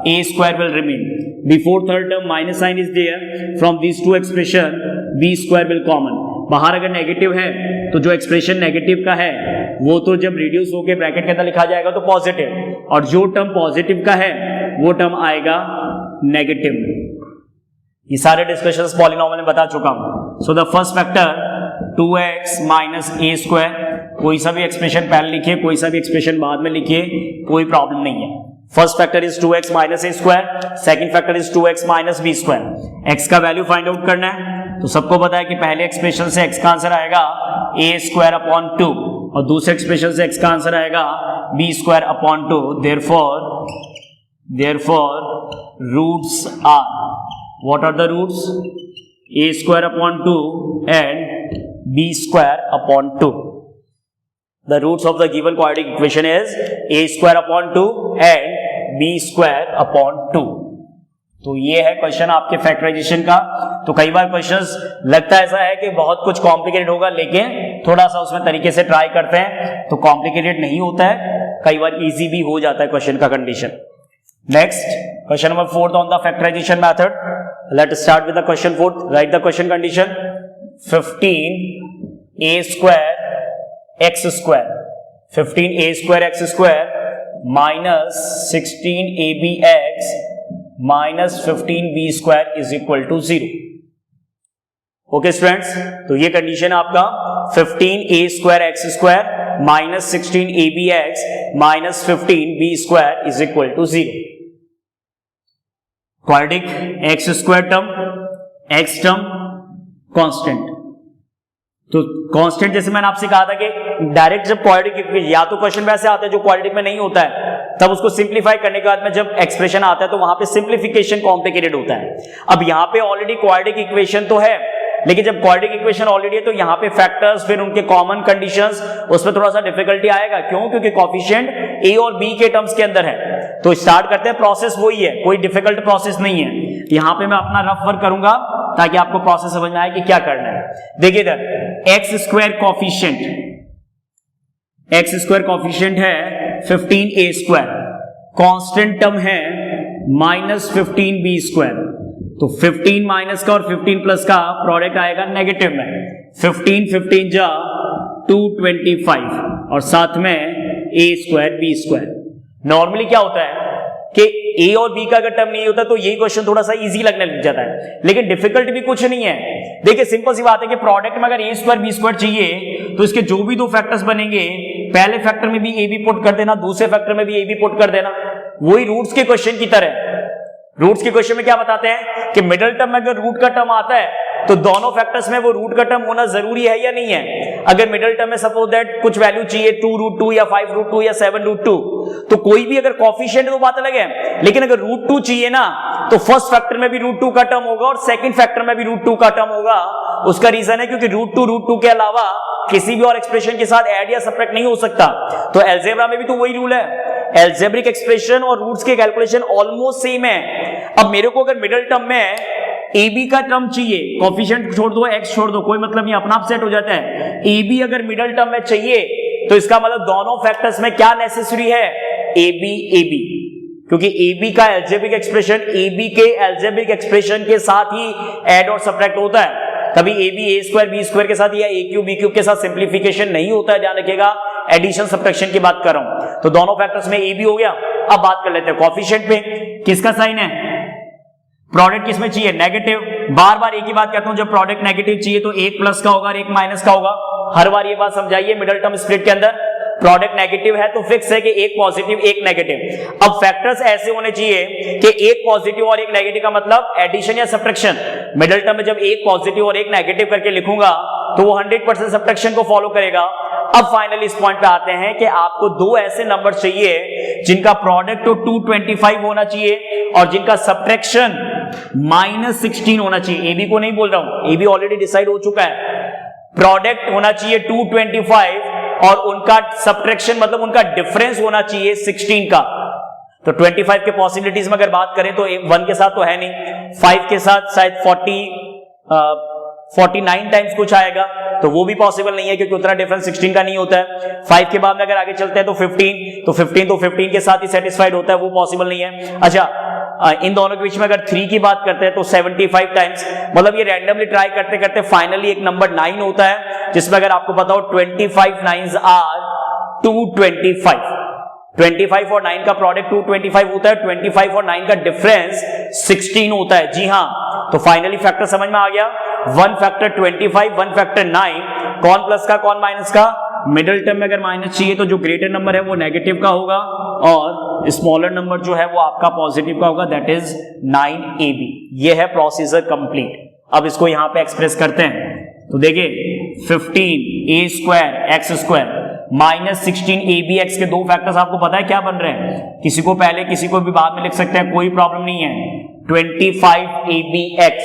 a² will remain. Before third term minus sign is there, from this two expression b² will common. बाहर अगर नेगेटिव है तो जो एक्सप्रेशन नेगेटिव का है वो तो जब रिड्यूस होकर ब्रैकेट के अंदर लिखा जाएगा तो पॉजिटिव, और जो टर्म पॉजिटिव का है वो टर्म आएगा नेगेटिव में। ये सारे डिस्कशंस पॉलिनॉमियल में बता चुका हूं। So the first factor 2x minus a², कोई सा भी एक्सप्रेशन पहले लिखिए, कोई सा भी एक्सप्रेशन बाद में लिखिए, कोई प्रॉब्लम नहीं है। First factor is 2x minus a², second factor is 2x minus b²। x का वैल्यू फाइंड आउट करना है, तो सबको पता है कि पहले एक्सप्रेशन से x का आंसर आएगा a²/2 और दूसरे एक्सप्रेशन से x का आंसर आएगा b²/2। therefore roots are, what are the roots? a²/2 and b²/2. The roots of the given quadratic equation is a²/2 and b²/2. तो ये है क्वेश्चन आपके फैक्टराइजेशन का। तो कई बार क्वेश्चंस लगता ऐसा है कि बहुत कुछ कॉम्प्लिकेटेड होगा, लेकिन थोड़ा सा उसमें तरीके से ट्राई करते हैं तो कॉम्प्लिकेटेड नहीं होता है, कई बार इजी भी हो जाता है क्वेश्चन का condition. Next question number 4 on the factorisation method. Let start with the question 4। Write the question condition. 15a² x² 15a² x² minus 16abx minus 15b² is equal to 0। Okay students, तो ये condition आपका 15a² x² minus 16abx minus 15b² is equal to 0। Quadratic x² term, x term, constant. तो constant जैसे मैंने आपसे कहा था कि डायरेक्ट जब क्वाड्रेटिक, या तो क्वेश्चन वैसे आता है जो क्वाड्रेटिक में नहीं होता है, तब उसको सिंप्लीफाई करने के बाद में जब एक्सप्रेशन आता है तो वहां पे सिंप्लीफिकेशन कॉम्प्लिकेटेड होता है। अब यहां पे ऑलरेडी क्वाड्रेटिक इक्वेशन तो है, लेकिन जब क्वाड्रेटिक इक्वेशन ऑलरेडी है तो यहाँ पे फैक्टर्स, फिर उनके कॉमन कंडीशंस, उसमें थोड़ा सा डिफिकल्टी आएगा। क्यों? क्योंकि कोफिशिएंट ए और बी के टर्म्स के अंदर है। तो स्टार्ट करते हैं, प्रोसेस वही है, कोई डिफिकल्ट प्रोसेस नहीं है। यहाँ पे मैं अपना रफ वर्क करूंगा ताकि आपको प्रोसेस समझ में आए कि क्या करना है। देखिए इधर x² कोफिशिएंट, x² कोफिशिएंट है 15a², कांस्टेंट टर्म है माइनस 15b²। तो 15 माइनस का और 15 प्लस का प्रोडक्ट आएगा नेगेटिव में। 15 जा 225 और साथ में a² b²। नॉर्मली क्या होता है कि ए और बी का अगर टर्म नहीं होता तो यही क्वेश्चन थोड़ा सा इजी लगने लग जाता है, लेकिन डिफिकल्ट भी कुछ नहीं है। देखिए सिंपल सी बात है कि प्रोडक्ट में अगर a² b² चाहिए तो इसके जो भी दो फैक्टर्स बनेंगे, पहले फैक्टर में भी ए बी पुट कर देना, दूसरे फैक्टर में भी ए बी पुट कर देना, वही रूट्स के क्वेश्चन की तरह। रूट्स के क्वेश्चन में क्या बताते हैं कि मिडिल टर्म में अगर रूट का टर्म आता है तो दोनों फैक्टर्स में वो रूट का टर्म होना जरूरी है या नहीं है। अगर मिडिल टर्म में सपोज दैट कुछ वैल्यू चाहिए 2√2 या 5√2 या 7√2, तो कोई भी अगर कॉफिशिएंट तो बात अलग है, लेकिन अगर √2 चाहिए ना तो फर्स्ट फैक्टर में भी √2 का टर्म होगा और सेकंड फैक्टर में भी √2 का टर्म होगा। उसका रीजन है क्योंकि √2 के अलावा किसी भी और एक्सप्रेशन के साथ ऐड या सब्ट्रैक्ट नहीं हो सकता। तो अलजेब्रा में भी तो वही रूल है, अलजेब्रिक एक्सप्रेशन और रूट्स के कैलकुलेशन ऑलमोस्ट सेम है। अब मेरे को अगर मिडिल टर्म में ए बी का टर्म चाहिए, कोफिशिएंट छोड़ दो, एक्स छोड़ दो, कोई मतलब नहीं, अपना आप सेट हो जाता है। ए बी अगर मिडिल टर्म में चाहिए तो इसका मतलब दोनों फैक्टर्स में क्या नेसेसरी है? ए बी, क्योंकि ए बी का अलजेब्रिक एक्सप्रेशन ए बी के अलजेब्रिक एक्सप्रेशन के साथ ही ऐड और सब्ट्रैक्ट होता है। कभी ए बी a² b² के साथ या a³ b³ के साथ सिंप्लीफिकेशन नहीं होता है, ध्यान रखिएगा। एडिशन सब्ट्रैक्शन की बात कर रहा हूं, तो दोनों फैक्टर्स में ए बी हो गया। अब बात कर लेते हैं कोफिशिएंट पे। किसका साइन है? प्रोडक्ट किसमें चाहिए? नेगेटिव। बार बार एक ही बात कहता हूं, जब प्रोडक्ट नेगेटिव चाहिए तो एक प्लस का होगा और एक माइनस का होगा, हर बार ये बात समझाइए। मिडिल टर्म स्प्लिट के अंदर प्रोडक्ट नेगेटिव है तो फिक्स है कि एक पॉजिटिव एक नेगेटिव। अब फैक्टर्स ऐसे होने चाहिए कि एक पॉजिटिव और एक नेगेटिव का मतलब एडिशन या सब्ट्रैक्शन। मिडिल टर्म में जब एक पॉजिटिव और एक नेगेटिव करके लिखूंगा तो वो 100% सब्ट्रैक्शन को फॉलो करेगा। अब फाइनली इस पॉइंट पे आते हैं कि आपको दो ऐसे नंबर चाहिए जिनका प्रोडक्ट तो 225 होना चाहिए और जिनका सब्ट्रैक्शन -16 होना चाहिए। AB को नहीं बोल रहा हूं, AB ऑलरेडी डिसाइड हो चुका है। प्रोडक्ट होना चाहिए 225 और उनका सब्ट्रैक्शन मतलब उनका डिफरेंस होना चाहिए 16 का। तो 25 के पॉसिबिलिटीज में अगर बात करें तो 1 के साथ तो है नहीं, 5 के साथ शायद 49 टाइम्स कुछ आएगा, तो वो भी पॉसिबल नहीं है क्योंकि उतना डिफरेंस 16 का नहीं होता है। 5 के बाद में अगर आगे चलते हैं तो 15 के साथ ही सेटिस्फाइड होता है, वो पॉसिबल नहीं है। अच्छा, इन दोनों के बीच में अगर 3 की बात करते हैं तो 75 टाइम्स, मतलब ये रैंडमली ट्राई करते करते फाइनली एक नंबर 9 होता है, जिसमें अगर आपको पता हो 25 9s आर 225। 25 और 9 का प्रोडक्ट 225 होता है, 25 और 9 का डिफरेंस 16 होता है। जी हां, तो फाइनली फैक्टर समझ में आ गया। 1 फैक्टर 25, 1 फैक्टर 9, कौन प्लस का कौन माइनस का। मिडिल टर्म में अगर माइनस चाहिए तो जो ग्रेटर नंबर है वो नेगेटिव का होगा और स्मॉलर नंबर जो है वो आपका पॉजिटिव का होगा, दैट इज 9AB। ये है प्रोसीजर कंप्लीट। अब इसको यहां पे एक्सप्रेस करते हैं तो देखिए 15a² x² -16abx के दो फैक्टर्स आपको पता है क्या बन रहे हैं, किसी को पहले किसी को भी बाद में लिख सकते हैं, कोई प्रॉब्लम नहीं है। 25abx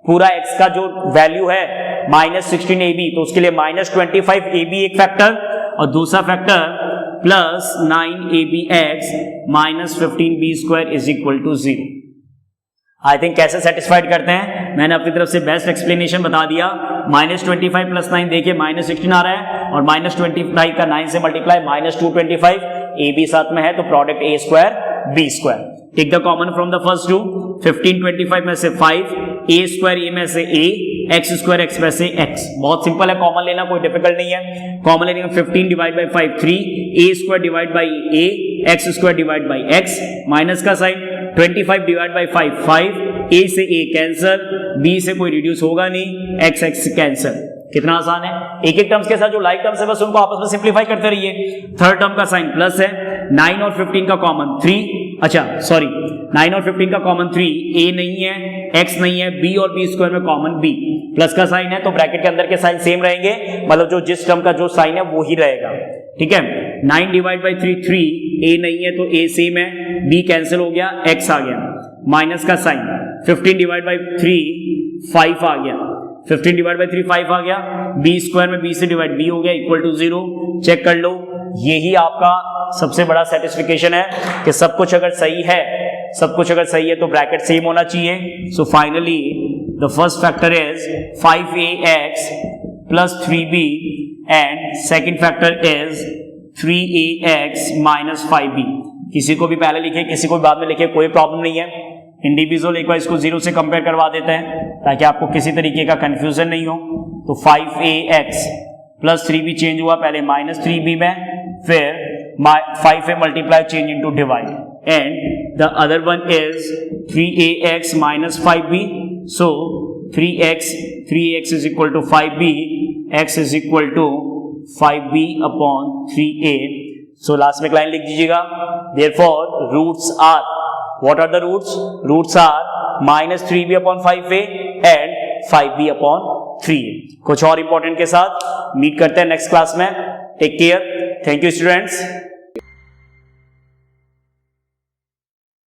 पूरा x का जो वैल्यू है -16ab, तो उसके लिए -25ab एक फैक्टर और दूसरा factor plus 9abx -15b² is equal to 0। I think कैसे सेटिस्फाइड करते हैं, मैंने अपनी तरफ से बेस्ट एक्सप्लेनेशन बता दिया। -25 + 9 देखिए -16 आ रहा है और -25 का 9 से मल्टीप्लाई -225, AB साथ में है तो product a² b²। Take the common from the first two, 15 25 में से 5, a² a में से a, x² x में से x। बहुत सिंपल है, कॉमन लेना कोई डिफिकल्ट नहीं है। कॉमन लेने में 15 divide by 5 3, a² divide by a, x² divide by x, minus का साइन 25 डिवाइड बाई 5 5, a से a कैंसर, b से कोई रिड्यूस होगा नहीं, x x कैंसर। कितना आसान है, एक एक टर्म्स के साथ जो लाइक टर्म्स है बस उनको आपस में सिंप्लीफाई करते रहिए। थर्ड टर्म का साइन प्लस है, 9 और 15 का कॉमन 3, अच्छा सॉरी 9 और 15 का कॉमन 3, a नहीं है x नहीं है, b और b² में कॉमन b, प्लस का साइन है तो ब्रैकेट के अंदर के साइन सेम रहेंगे, मतलब जो जिस टर्म का जो साइन है वो ही रहेगा। ठीक है, 9 डिवाइड बाई 3 3, a नहीं है तो a सेम है, b कैंसिल हो गया, x आ गया, माइनस का साइन 15 डिवाइड बाई 3 5 आ गया, 15 डिवाइड बाई 3 5 आ गया, b² में b से डिवाइड b हो गया इक्वल टू 0। चेक कर लो, यही आपका सबसे बड़ा सेटिस्फिकेशन है कि सब कुछ अगर सही है, सब कुछ अगर सही है तो ब्रैकेट सेम होना चाहिए। So finally the first factor is 5ax plus 3b and second factor is 3ax minus 5b। किसी को भी पहले लिखे किसी को भी बाद में लिखे कोई प्रॉब्लम नहीं है। इंडिविजुअल एक बार इसको 0 से कंपेयर करवा देते हैं ताकि आपको किसी तरीके का कंफ्यूजन नहीं हो। तो 5ax प्लस 3b चेंज हुआ पहले -3b में, फिर 5a multiply change into divide, and the other one is 3ax minus 5b। So 3ax is equal to 5b, x is equal to 5b upon 3a। So last में line लिख दीजिएगा, therefore roots are, what are the roots? Roots are -3b upon 5a and 5b upon 3a। कुछ और important के साथ meet करते हैं next class में। Take care, thank you students.